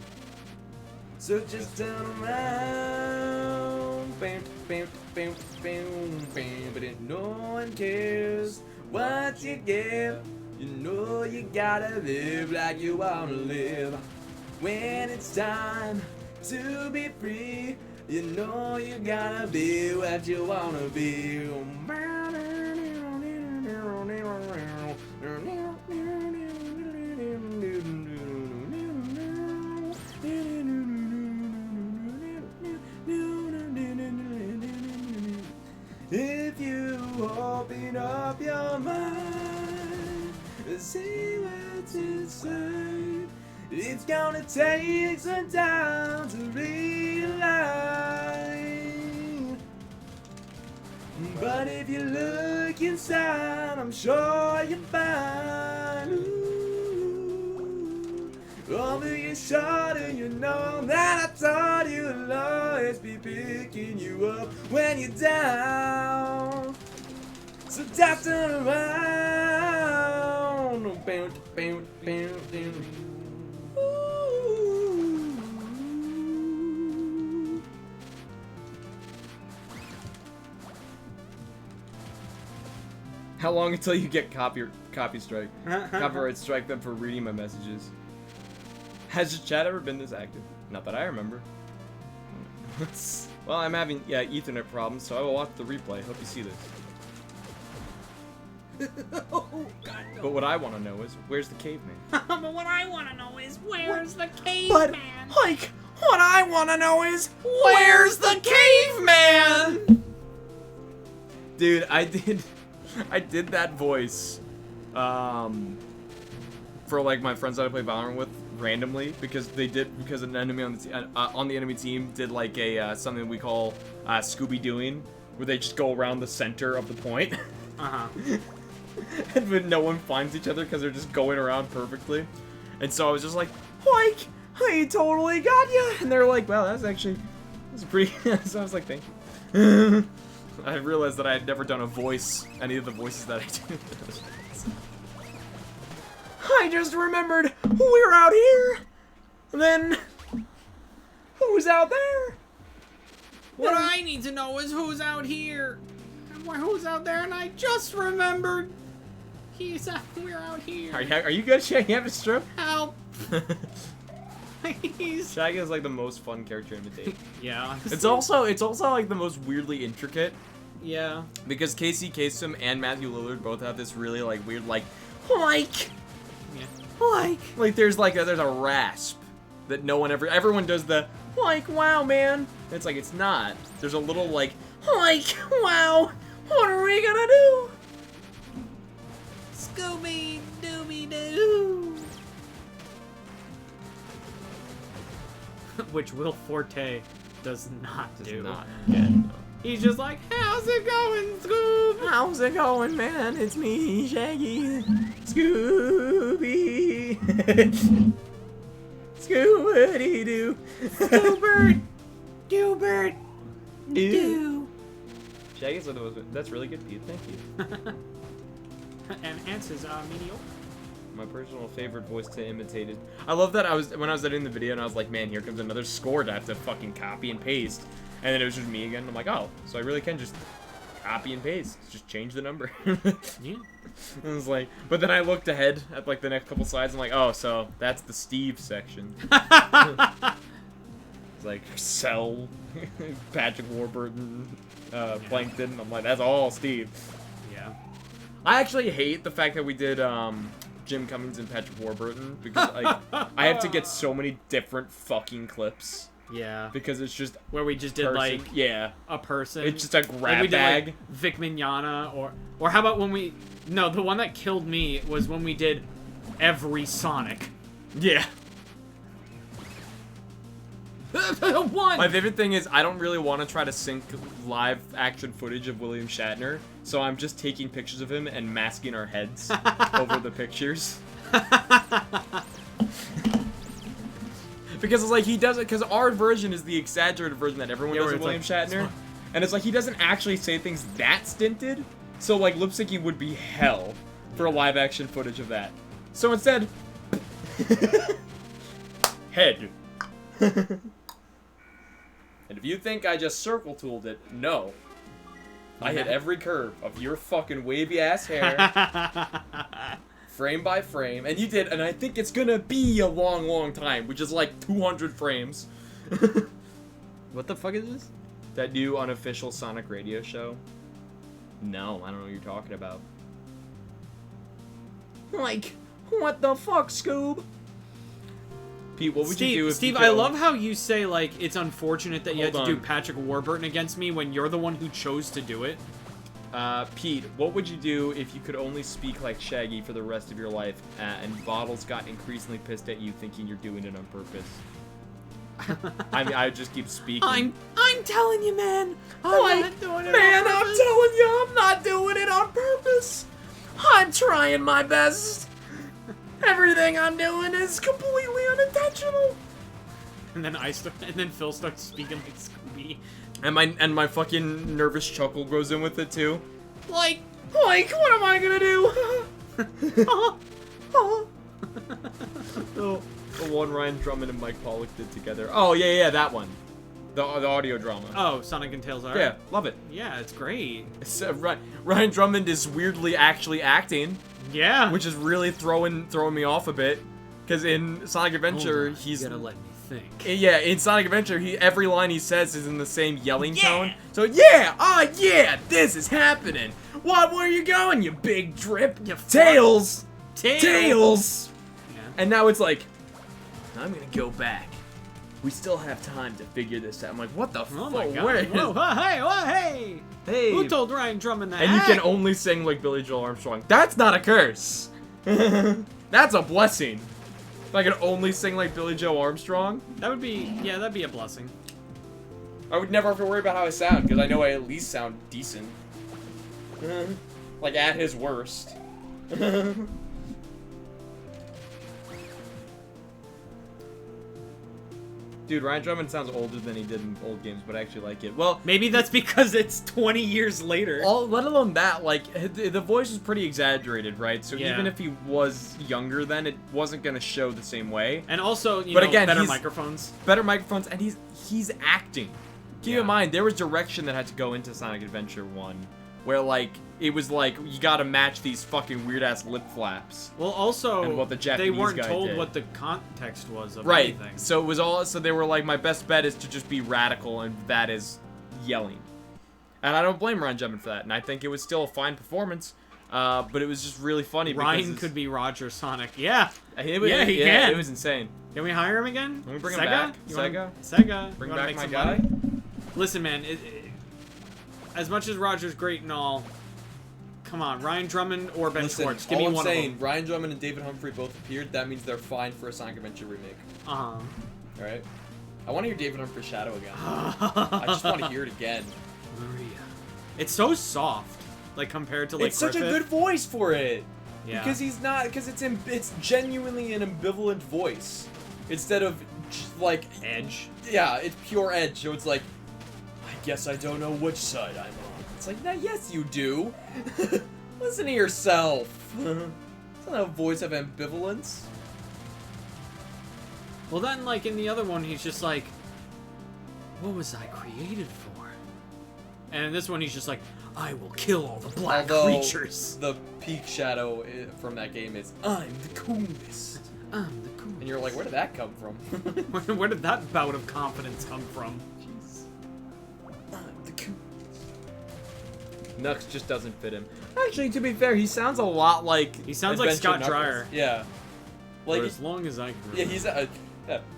So just turn around, bam, bam, bam, bam, bam. But if no one cares what you give, you know you gotta live like you wanna live. When it's time to be free, you know you gotta be what you wanna be. If you open up your mind, see what's inside. It's gonna take some time to realize, but if you look inside, I'm sure you'll find. Ooh, over your shoulder, you know that I taught you will always be picking you up when you're down. So just turn around. Bam, bam, bam, bam. How long until you get copyright strike them for reading my messages? Has your chat ever been this active? Not that I remember. Well, I'm having Ethernet problems, so I will watch the replay. Hope you see this. Oh, God, no. But what I want to know is, where's the caveman? But what I want to know is, where's the caveman? Like, what I want to know is, where's the caveman? Dude, I did that voice, for like my friends that I play Valorant with randomly because an enemy on the enemy team did like a something we call Scooby-Dooing, where they just go around the center of the point. And when no one finds each other because they're just going around perfectly. And so I was just like, I totally got you. And they're like, wow, that's pretty. So I was like, thank you. I realized that I had never done any of the voices that I did. I just remembered we're out here. And then, who's out there? What I need to know is who's out here. Who's out there? And I just remembered. We're out here. Are you good, Shaggy? You have a stroke? Help. Please. Shaggy is like the most fun character in the day. Yeah. Honestly. It's also like the most weirdly intricate. Yeah. Because Casey Kasem and Matthew Lillard both have this really like weird like there's a rasp that no one everyone does the wow man. It's like it's not. There's a little wow. What are we gonna do? Scooby Dooby Doo. Which Will Forte does not do. He's just like, how's it going, Scoob? How's it going, man? It's me, Shaggy. Scooby. Scooby-Doo. Scoobert. Doobert. Doo. Shaggy's one of those. That's really good, Pete. Thank you. And answers are mediocre. My personal favorite voice to imitate is. I love that when I was editing the video and I was like, man, here comes another score to have to fucking copy and paste. And then it was just me again. I'm like, oh, so I really can just copy and paste. Just change the number. Yeah. I was like, but then I looked ahead at like the next couple slides. I'm like, oh, so that's the Steve section. It's like Cell, Patrick Warburton, Plankton. I'm like, that's all Steve. Yeah. I actually hate the fact that we did Jim Cummings and Patrick Warburton because like I have to get so many different fucking clips. Yeah. Because it's just where we just did like a person. It's just a grab we did, bag. Like, Vic Mignogna or how about when the one that killed me was when we did every Sonic. Yeah. One! My favorite thing is I don't really want to try to sync live action footage of William Shatner, so I'm just taking pictures of him and masking our heads over the pictures. Because it's like he does it, because our version is the exaggerated version that everyone does of William Shatner. And it's like he doesn't actually say things that stinted, so like lip syncing would be hell for live action footage of that. So instead, head. And if you think I just circle tooled it, no. I hit every curve of your fucking wavy ass hair. Frame by frame, and you did, and I think it's gonna be a long, long time, which is like 200 frames. What the fuck is this? That new unofficial Sonic radio show? No, I don't know what you're talking about. Like, what the fuck, Scoob? Pete, what would you do if Steve, you I love how you say, like, it's unfortunate that you had to do on. Patrick Warburton against me when you're the one who chose to do it. Pete, what would you do if you could only speak like Shaggy for the rest of your life, and Bottles got increasingly pissed at you thinking you're doing it on purpose? I mean, I just keep speaking. I'm telling you, man. I'm not doing it Man, on I'm purpose. telling you, I'm not doing it on purpose. I'm trying my best. Everything I'm doing is completely unintentional. And then Phil starts speaking like Scooby. And my fucking nervous chuckle goes in with it too. Like, What am I gonna do? Oh, the one Ryan Drummond and Mike Pollock did together. Oh yeah, that one. The audio drama. oh, Sonic and Tails are. Yeah, love it. Yeah, it's great. It's, Ryan Drummond is weirdly actually acting, Yeah. which is really throwing me off a bit. Because in Sonic Adventure, Hold on, he's you gotta let me think. yeah. In Sonic Adventure, every line he says is in the same yelling tone. So yeah, this is happening. Where are you going, you big drip? You Tails. Tails. Yeah. And now it's like, I'm gonna go back. We still have time to figure this out. I'm like, what the Oh fuck? my god. Where Whoa, hey. Hey. Who told Ryan Drummond that? And you can only sing like Billy Joel Armstrong. That's not a curse. That's a blessing. If I could only sing like Billy Joe Armstrong, that'd be a blessing. I would never have to worry about how I sound, because I know I at least sound decent. Like at his worst. Dude, Ryan Drummond sounds older than he did in old games, but I actually like it. Well, Maybe that's because it's 20 years later. let alone that, like, the voice is pretty exaggerated, right? So Yeah. even if he was younger then, it wasn't going to show the same way. And also, you But know, again, better he's- microphones. Better microphones, and he's acting. Keep Yeah. in mind, there was direction that had to go into Sonic Adventure 1, where, like, it was like, you gotta match these fucking weird-ass lip flaps. Well, also, And what the they Japanese weren't guy told did. what the context was of Right, anything. so it was all, so they were like, my best bet is to just be radical, and that is yelling. And I don't blame Ryan Drummond for that, and I think it was still a fine performance, but it was just really funny because Ryan could be Roger Sonic. Yeah. He can. It was insane. Can we hire him again? Can we bring him Sega? back? You wanna- Sega? Sega. Bring You wanna back make my some guy? money? Listen, man, as much as Roger's great and all, come on, Ryan Drummond or Ben Schwartz. Give me one of them. Ryan Drummond and David Humphrey both appeared. That means they're fine for a Sonic Adventure remake. Uh-huh. Alright? I want to hear David Humphrey's Shadow again. I just want to hear it again. Maria. It's so soft, like compared to like It's such a Griffith. good voice for it. Yeah. Because it's genuinely an ambivalent voice. Instead of, like, Edge. yeah, it's pure edge. So it's like, I guess I don't know which side I'm on. It's like, nah, yes you do. Listen to yourself. It's not a voice of ambivalence. Well, then, like in the other one, he's just like, "What was I created for?" And in this one, he's just like, "I will kill all the black Although, creatures." the peak shadow from that game is, I'm the coolest. I'm the coolest. And you're like, where did that come from? Where did that bout of confidence come from? Jeez. I'm the coolest. Nux just doesn't fit him. Actually, to be fair, he sounds a lot like He sounds like Adventure Scott Knuckles. Dreyer. Yeah. Like, For as long as I can remember. yeah, he's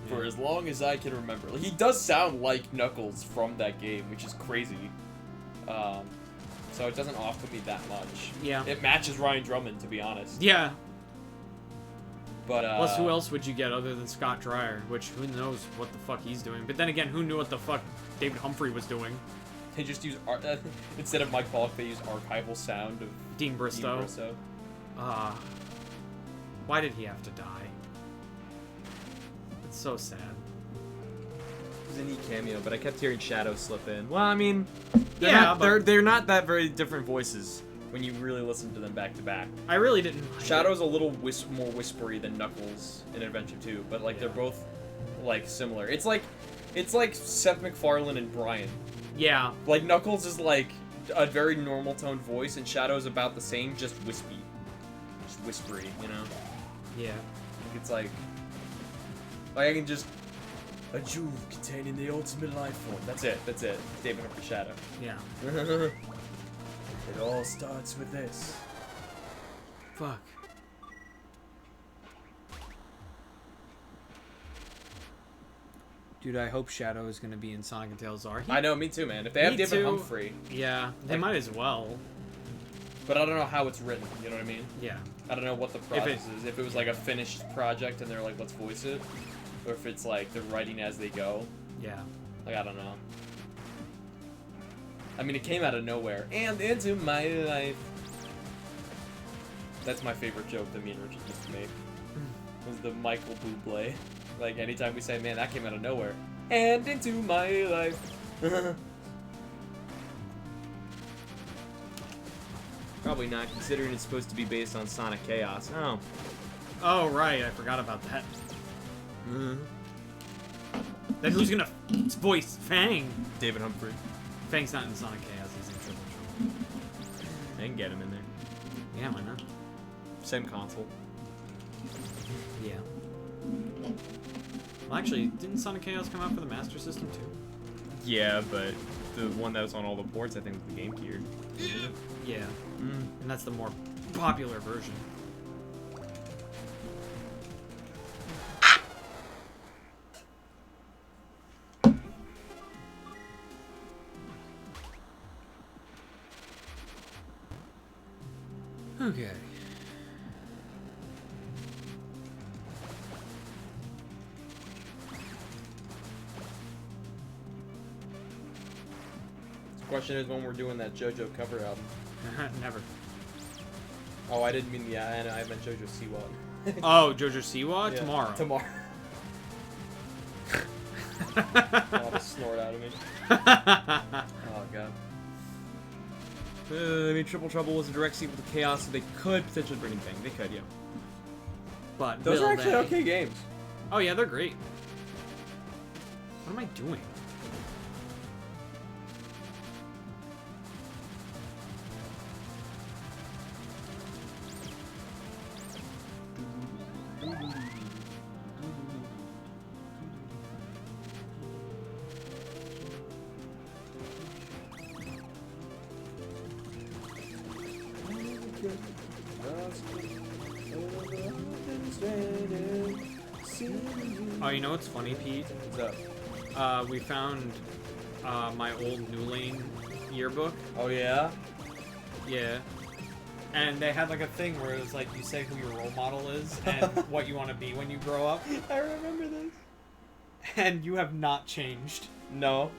for as long as I can remember. Like, he does sound like Knuckles from that game, which is crazy. So it doesn't off-put me that much. Yeah. It matches Ryan Drummond, to be honest. Yeah. But Plus, who else would you get other than Scott Dreyer? Which, who knows what the fuck he's doing. But then again, who knew what the fuck David Humphrey was doing? They just use instead of Mike Falk, they use archival sound of Dean Bristow. Why did he have to die? It's so sad. It was a neat cameo, but I kept hearing Shadow slip in. Well, I mean, they're not that very different voices when you really listen to them back to back. I really didn't. Shadow's a little more whispery than Knuckles in Adventure 2, but like they're both like similar. It's like Seth MacFarlane and Brian. Yeah. Like Knuckles is like a very normal toned voice, and Shadow's about the same, just wispy, just whispery, you know. Yeah. It's like I can just a jewel containing the ultimate life form. That's it. David Humphrey Shadow. Yeah. It all starts with this. Fuck. Dude, I hope Shadow is gonna be in Sonic and Tails R. I know, me too, man. If they have Me David too. Humphrey, Yeah, they might as well. but I don't know how it's written. You know what I mean? Yeah. I don't know what the process is. If it was like a finished project and they're like, let's voice it, or if it's like they're writing as they go. Yeah. Like, I don't know. I mean, it came out of nowhere. And into my life. That's my favorite joke that me and Richard used to make. Was the Michael Bublé. Like, anytime we say, man, that came out of nowhere. And into my life. Probably not, considering it's supposed to be based on Sonic Chaos. Oh. Oh, right. I forgot about that. Then who's gonna voice Fang? David Humphrey. Fang's not in Sonic Chaos. He's in Triple Trouble. I can get him in there. Yeah, why not? Same console. Yeah. Well, actually, didn't Sonic Chaos come out for the Master System too? Yeah, but the one that was on all the ports, I think, was the Game Gear. Yeah. And that's the more popular version. Okay. The question is when we're doing that JoJo cover album. Never. Oh, I didn't mean I meant JoJo Siwa. Oh, Jojo Siwa? Yeah, Tomorrow. Tomorrow. I'll just snort out of me. Oh, God. I mean, Triple Trouble was a direct sequel to Chaos, so they could potentially bring in Fang. They could, yeah. But Those will are actually they? okay games. Oh yeah, they're great. What am I doing? Oh, you know what's funny, Pete? What's up? We found my old New Lane yearbook. Oh, yeah? Yeah. And they had like a thing where it was like you say who your role model is and what you want to be when you grow up. I remember this. And you have not changed. No.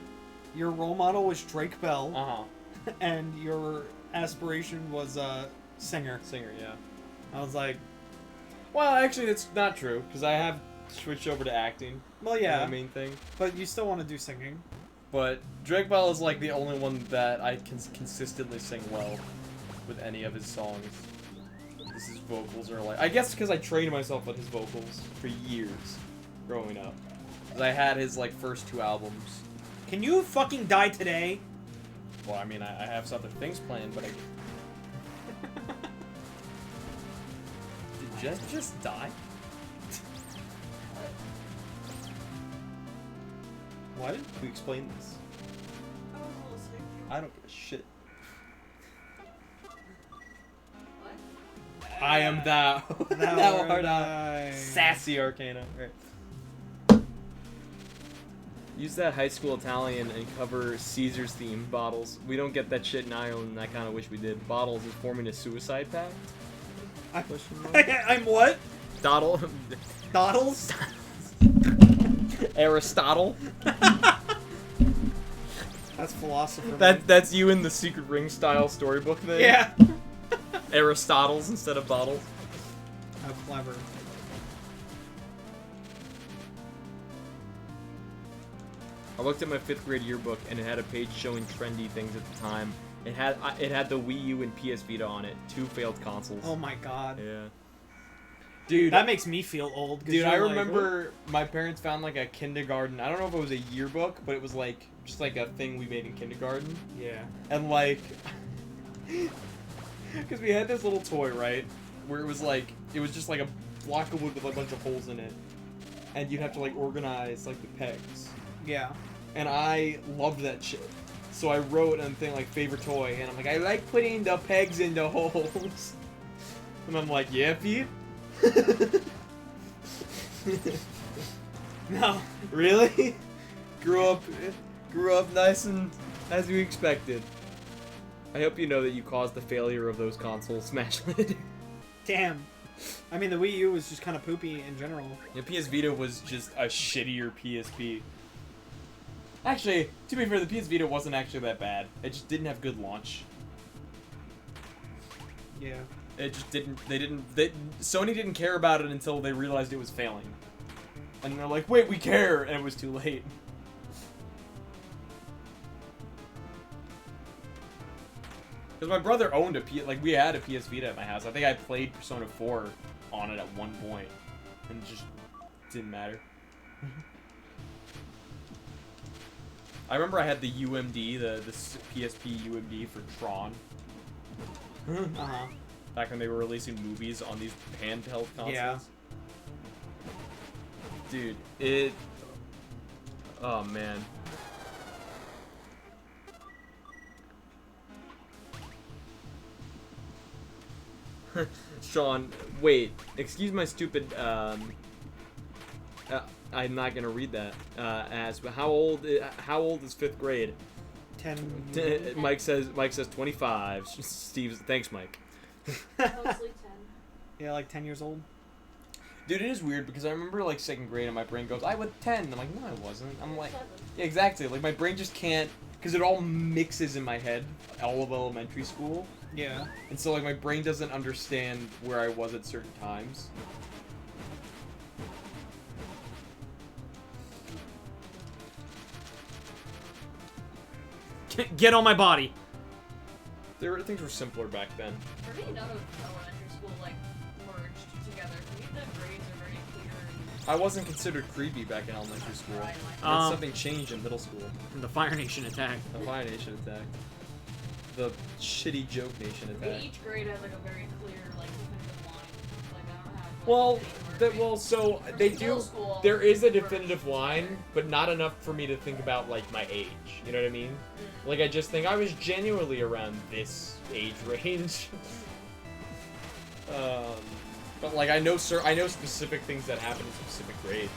Your role model was Drake Bell, Uh-huh. and your aspiration was singer. Singer, yeah. I was like, Well, actually, that's not true, because I have switched over to acting. well, yeah, The main thing. but you still want to do singing. But Drake Bell is like the only one that I can consistently sing well with any of his songs. His vocals are like... I guess because I trained myself with his vocals for years growing up. 'Cause I had his like first 2 albums. Can you fucking die today? Well, I mean, I have some other things planned, but I... Did Jess just die? Why did we explain this? I wasn't listening. I don't give a shit. What? I am thou. Thou art art I. I. Sassy Arcana. Right. Use that high school Italian and cover Caesar's theme, Bottles. We don't get that shit in Ireland, and I kind of wish we did. Bottles is forming a suicide pact? Question mark? I'm what? Doddle. Doddles? Aristotle. That's philosopher. That's you in the Secret Ring style storybook thing. Yeah. Aristotles instead of bottles. How clever. I looked at my 5th grade yearbook and it had a page showing trendy things at the time. It had the Wii U and PS Vita on it. 2 failed consoles. Oh my god. Yeah. Dude, That makes me feel old. 'Cause dude, I you're like, remember my parents found like a kindergarten. I don't know if it was a yearbook, but it was like just like a thing we made in kindergarten. Yeah. And like, because we had this little toy, right, where it was just like a block of wood with a bunch of holes in it, and you'd have to like organize like the pegs. Yeah. And I loved that shit. So I wrote a thing like favorite toy, and I'm like, I like putting the pegs in the holes. And I'm like, yeah, Pete. No. Really? Grew up nice and as we expected. I hope you know that you caused the failure of those consoles, Smash Lid. Damn. I mean, the Wii U was just kind of poopy in general. Yeah, PS Vita was just a shittier PSP. Actually, to be fair, the PS Vita wasn't actually that bad. It just didn't have good launch. Yeah. It just didn't. Sony didn't care about it until they realized it was failing, and they're like, "Wait, we care," and it was too late. Because my brother owned we had a PS Vita at my house. I think I played Persona 4 on it at one point, and it just didn't matter. I remember I had the UMD, the PSP UMD for Tron. Uh-huh. Back when they were releasing movies on these handheld consoles. Yeah. Dude, it... Oh, man. Sean, wait. Excuse my stupid, I'm not gonna read that. But how old is 5th grade? 10. Mike says 25. Steve's, thanks, Mike. Mostly 10. Yeah, like 10 years old. Dude, it is weird because I remember like 2nd grade and my brain goes, I was 10. I'm like, no, I wasn't. I'm like, 7. yeah, exactly. Like my brain just can't, because it all mixes in my head, all of elementary school. Yeah. And so like my brain doesn't understand where I was at certain times. Get on my body. Things were simpler back then. For me, none of elementary school like merged together. For me, the grades are very clear. I wasn't considered creepy back in elementary school. Right, And Um, something changed in middle school. The Fire Nation attack. The Fire Nation attack. The shitty Joke Nation I mean, attack. each grade has like a very clear like definitive line. Like I don't have. Like, Well, anything where so Versus they middle do. school, There is a versus definitive line, but not enough for me to think about like my age. You know what I mean? Mm. Like I just think I was genuinely around this age range. But like I know specific things that happen in specific grades.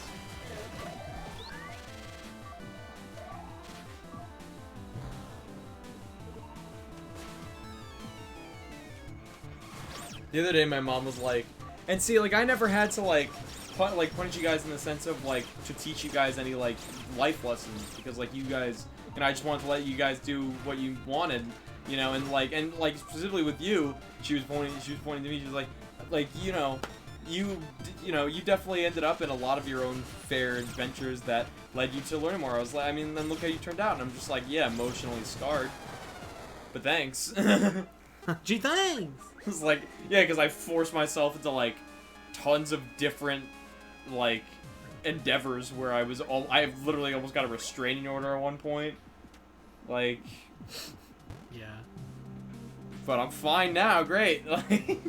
The other day, my mom was like, and see, like, I never had to, like, punish you guys in the sense of, like, to teach you guys any, like, life lessons, because, like, you guys, and I just wanted to let you guys do what you wanted, you know, and, like, specifically with you, she was pointing to me, she was like, you know, you definitely ended up in a lot of your own fair adventures that led you to learn more. I was like, I mean, then look how you turned out, and I'm just like, yeah, emotionally scarred, but thanks. Gee, thanks. It's like, yeah, because I forced myself into, like, tons of different, like, endeavors where I literally almost got a restraining order at one point. Like, Yeah. but I'm fine now, great. Like,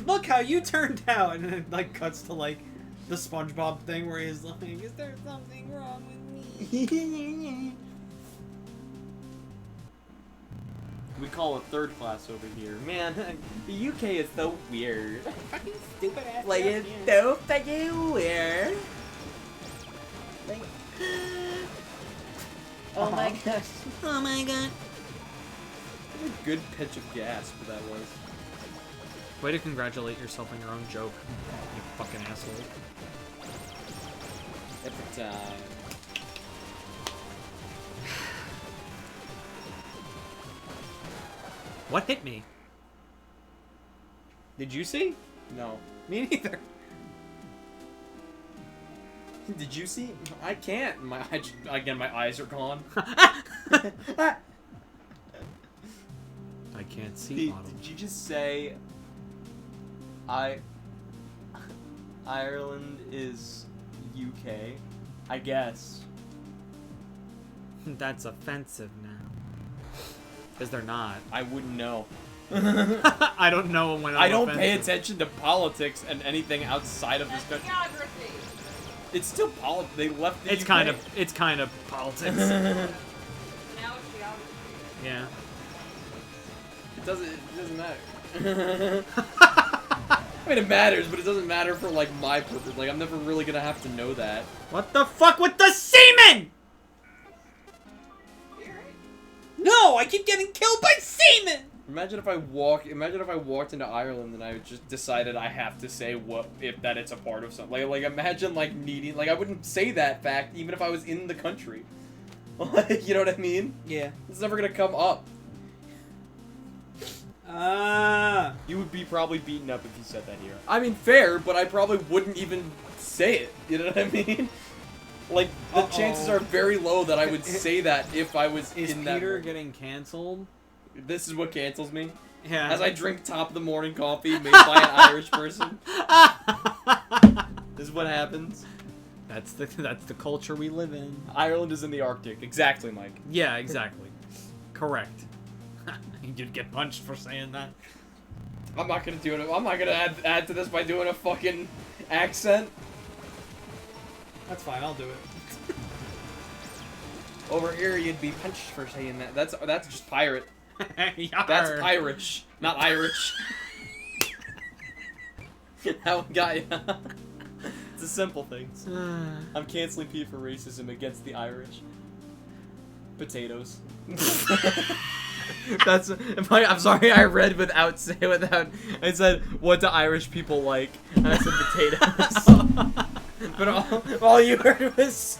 Look how you turned out, and then it like cuts to like the SpongeBob thing where he's like, "Is there something wrong with me?" we call it third class over here. Man, the UK is so weird. Fucking stupid ass. Like, stuff, it's yeah. so fucking weird. Like, oh my gosh. Oh my god. What a good pitch of gasp that was. Way to congratulate yourself on your own joke, you fucking asshole. Every time. What hit me? Did you see? No. Me neither. Did you see? I can't. Again, my eyes are gone. I can't see. Did you just say Ireland is UK? I guess. That's offensive now. Because they're not. I wouldn't know. I don't know when I'm I don't pay offensive. attention to politics and anything outside of this That's country. geography. It's still politics. They left the It's UK. kind of politics. Now it's geography. Yeah. It doesn't matter. I mean, it matters, but it doesn't matter for, like, my purpose. Like, I'm never really gonna have to know that. What the fuck with the semen? You're right. No, I keep getting killed by semen. Imagine if I walked into Ireland and I just decided I have to say that it's a part of something. Like imagine, like, needing, like, I wouldn't say that fact even if I was in the country. Like, you know what I mean? Yeah. It's never gonna come up. You would be probably beaten up if you said that here. I mean, fair, but I probably wouldn't even say it. You know what I mean? Like, the chances are very low that I would say that if I was Is in that. Peter getting canceled? This is what cancels me. Yeah. As I drink top of the morning coffee made by an Irish person. This is what happens. That's the culture we live in. Ireland is in the Arctic. Exactly, Mike. Yeah, exactly. Correct. You'd get punched for saying that. I'm not gonna do it. I'm not gonna add to this by doing a fucking accent. That's fine. I'll do it. Over here, you'd be punched for saying that. That's just pirate. Yarr. That's Irish, not Irish. That one got ya. It's the simple things. I'm canceling P for racism against the Irish. Potatoes. I'm sorry. I read without. I said, "What do Irish people like?" And I said potatoes. But all you heard was.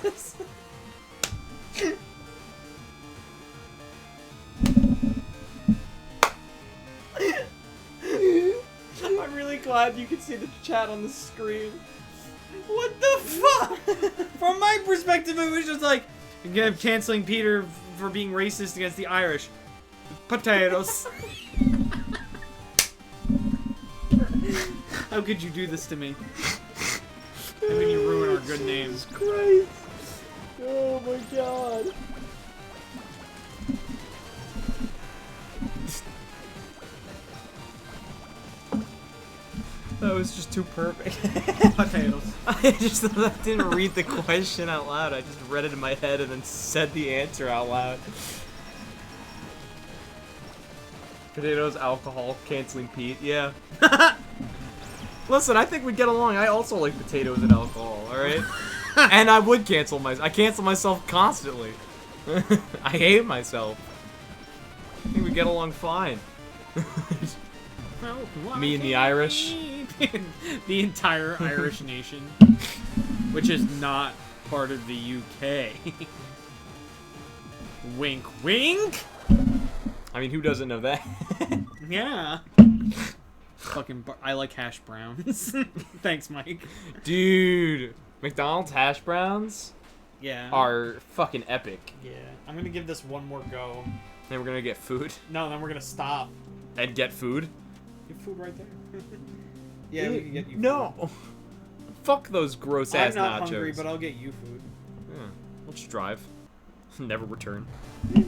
I'm really glad you can see the chat on the screen. What the fuck? From my perspective, it was just like, again, canceling Peter for being racist against the Irish. Potatoes. How could you do this to me? How can you ruin our good name? Jesus Christ. Oh my god. That was just too perfect. Potatoes. I didn't read the question out loud. I just read it in my head and then said the answer out loud. Potatoes, alcohol, canceling Pete. Yeah. Listen, I think we'd get along. I also like potatoes and alcohol, alright? And I would cancel myself. I cancel myself constantly. I hate myself. I think we get along fine. Me and the Irish. The entire Irish nation. Which is not part of the UK. Wink, wink! I mean, who doesn't know that? Yeah. Fucking I like hash browns. Thanks, Mike. Dude, McDonald's hash browns Yeah. are fucking epic. Yeah. I'm gonna give this one more go. Then we're gonna get food No, then we're gonna stop. and get food. Get food right there. Yeah, we can get you food. No. Fuck those gross I'm ass not nachos. hungry, but I'll get you food. Yeah, we'll just drive. Never return. I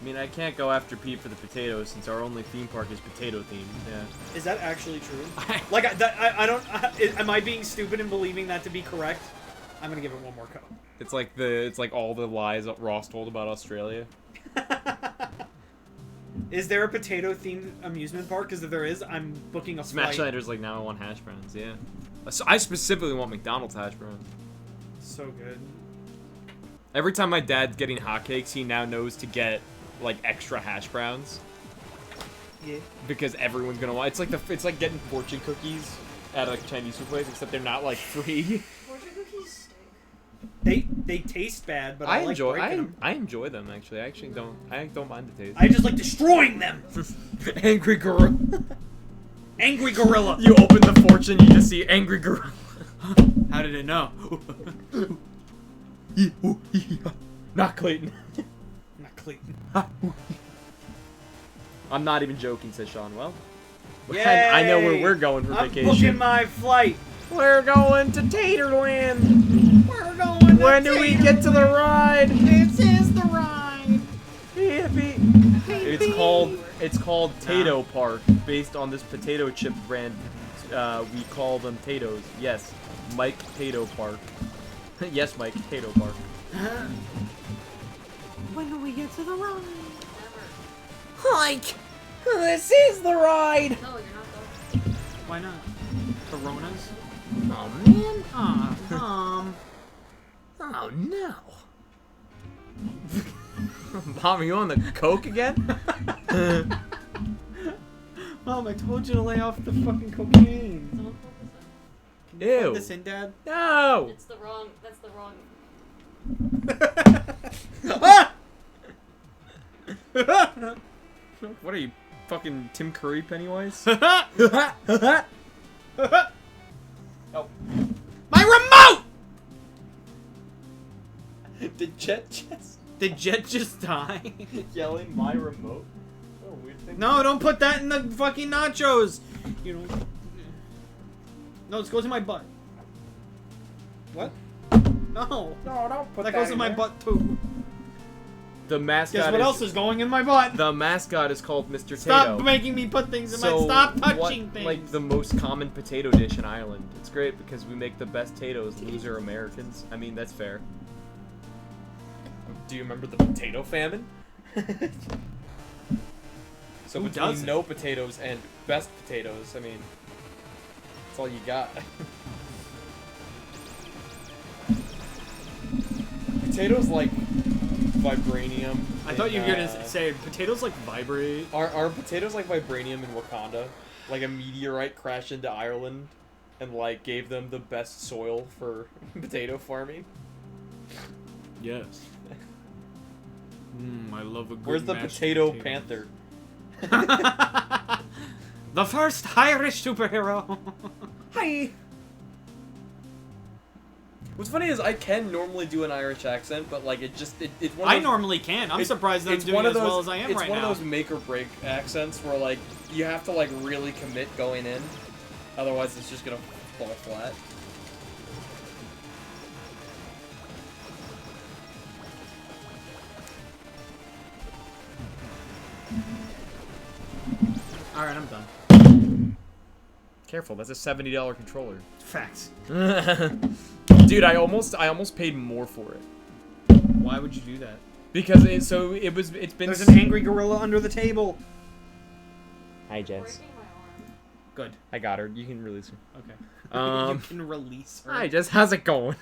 mean, I can't go after Pete for the potatoes since our only theme park is potato themed. Yeah. Is that actually true? Like, I don't. Am I being stupid in believing that to be correct? I'm gonna give it one more go. It's like all the lies that Ross told about Australia. Is there a potato-themed amusement park? Because if there is, I'm booking a Smash flight. Lighter's like, now I want hash browns. Yeah. So I specifically want McDonald's hash browns. So good. Every time my dad's getting hotcakes, he now knows to get like extra hash browns. Yeah. because everyone's gonna want. It's like getting fortune cookies at a Chinese food place, except they're not like free. Fortune cookies stink. They taste bad, but I like breaking them. I enjoy them actually. I actually don't mind the taste. I just like destroying them. Angry gorilla. Angry gorilla. You open the fortune, you just see angry gorilla. How did it know? Not Clayton. Not Clayton. I'm not even joking, says Sean. Well, Yay! I know where we're going for I'm vacation. booking my flight. We're going to Taterland. We're going. When do we get to the ride? This is the ride. It's called Tato Park, based on this potato chip brand. We call them Tatoes. Yes, Mike Tato Park. Yes, Mike Tato Park. When do we get to the ride? Never. Mike, this is the ride. No, you're not going. Why not? Coronas? Oh man. Aw, Mom. Oh no. Mom, are you on the coke again? Mom, I told you to lay off the fucking cocaine. Someone pull this up. Can you plug Ew. this in, Dad? No. It's the wrong. That's the wrong. What are you, fucking Tim Curry Pennywise? Oh. My remote! Did Jet just Did Jet just die? yelling my remote? Oh, weird thing. No, don't put that in the fucking nachos. You know. No, this goes in my butt. What? No. No, don't put That goes in my butt too. The mascot. Guess what else is going in my butt? The mascot is called Mr. Stop Tato. making me put things in my. So Stop touching what, things. Like the most common potato dish in Ireland. It's great because we make the best potatoes. Loser Americans. I mean, that's fair. Do you remember the potato famine? So Who between doesn't? no potatoes and best potatoes, I mean, that's all you got. Potatoes like vibranium. I thought you were in, gonna say potatoes like vibrate. Are potatoes like vibranium in Wakanda? Like a meteorite crashed into Ireland and like gave them the best soil for potato farming? Yes. I love a good Where's the mashed potato potatoes. panther? The first Irish superhero. Hi. What's funny is I can normally do an Irish accent, but like it's one of I those, normally can. I'm surprised that I'm it's doing one of as those, well as I am it's right one now. of those make or break accents where like you have to like really commit going in, otherwise it's just gonna fall flat. All right, I'm done. Careful, that's a $70 controller. Facts. Dude, I almost paid more for it. Why would you do that? Because it's been There's an angry gorilla under the table. Hi Jess. Breaking my arm. Good. I got her. You can release her. Okay. You can release her. Hi Jess, how's it going?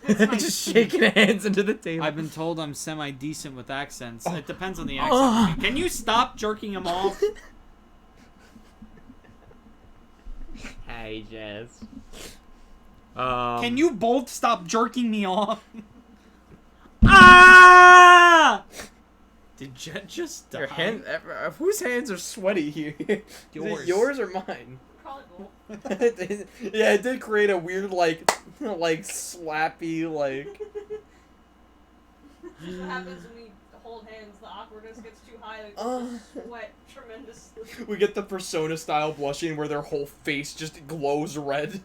Just shaking hands into the table. I've been told I'm semi-decent with accents. It depends on the accent. Can you stop jerking him off? Hi Jess. Can you both stop jerking me off? Ah! Did Jet just die? Your hand, whose hands are sweaty here? Is Yours. it yours or mine? Probably both. Yeah, it did create a weird like slappy like. That's what happens when we hold hands. The awkwardness gets too high. Like, sweat tremendously. We get the Persona style blushing where their whole face just glows red.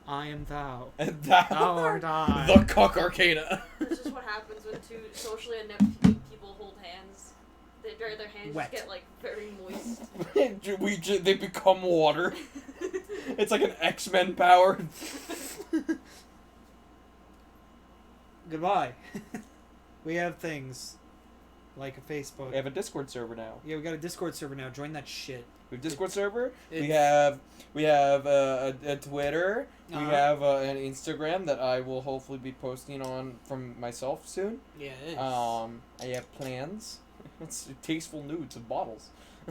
I am thou. And thou art I. the Cuck Arcana. This is what happens when two socially inept people hold hands. Their hands Wet. just get like very moist. They become water. It's like an X-Men power. Goodbye. We have things like a Facebook. We have a Discord server now. Yeah, we got a Discord server now. Join that shit. We have a Discord server. We It's- have a Twitter. We Uh-huh. have an Instagram that I will hopefully be posting on from myself soon. Yeah, it is. I have plans It's tasteful nudes of bottles.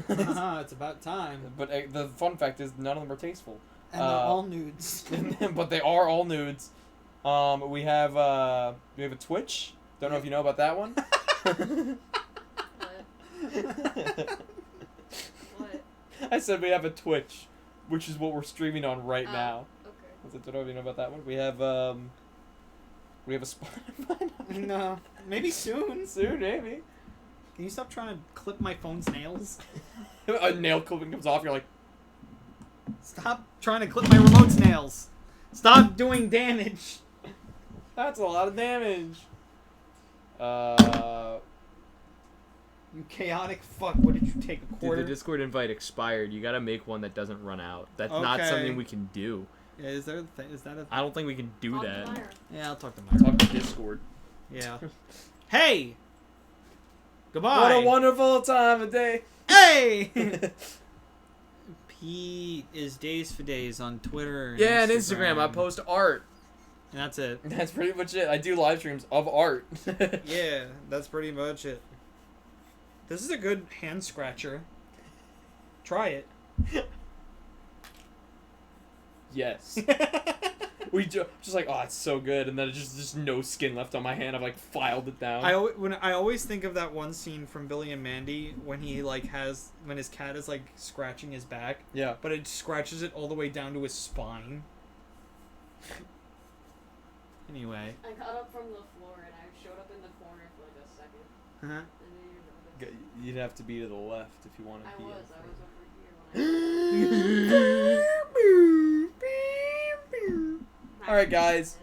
It's about time. But the fun fact is none of them are tasteful. And they're all nudes. But they are all nudes. We have a Twitch. Don't know if you know about that one. What? I said we have a Twitch, which is what we're streaming on right now. Okay. I don't know if you know about that one. We have a Spotify. No. Maybe soon. Soon, maybe. Can you stop trying to clip my phone's nails? A nail clipping comes off. You're like, Stop trying to clip my remote's nails. Stop doing damage. that's a lot of damage. You chaotic fuck. What did you take, a Dude, quarter? the Discord invite expired. You gotta make one that doesn't run out. That's not Okay. something we can do. Yeah, is that a... I don't think we can do Talk to that. Meyer. Yeah, I'll talk to Myra. Talk to Discord. Yeah. Hey! Goodbye! What a wonderful time of day. Hey! Pete is Days for Days on Twitter and Yeah, and Instagram. I post art. And that's it. That's pretty much it. I do live streams of art. Yeah, that's pretty much it. This is a good hand scratcher. Try it. Yes. We just like, oh, it's so good, and then it's just no skin left on my hand. I've like filed it down. I always think of that one scene from Billy and Mandy when he when his cat is like scratching his back, Yeah. but it scratches it all the way down to his spine. Anyway. I got up from the floor and I showed up in the corner for like a second. Uh-huh. And then you noticed. You'd have to be to the left if you want to I pee. was over here when I. All right, guys.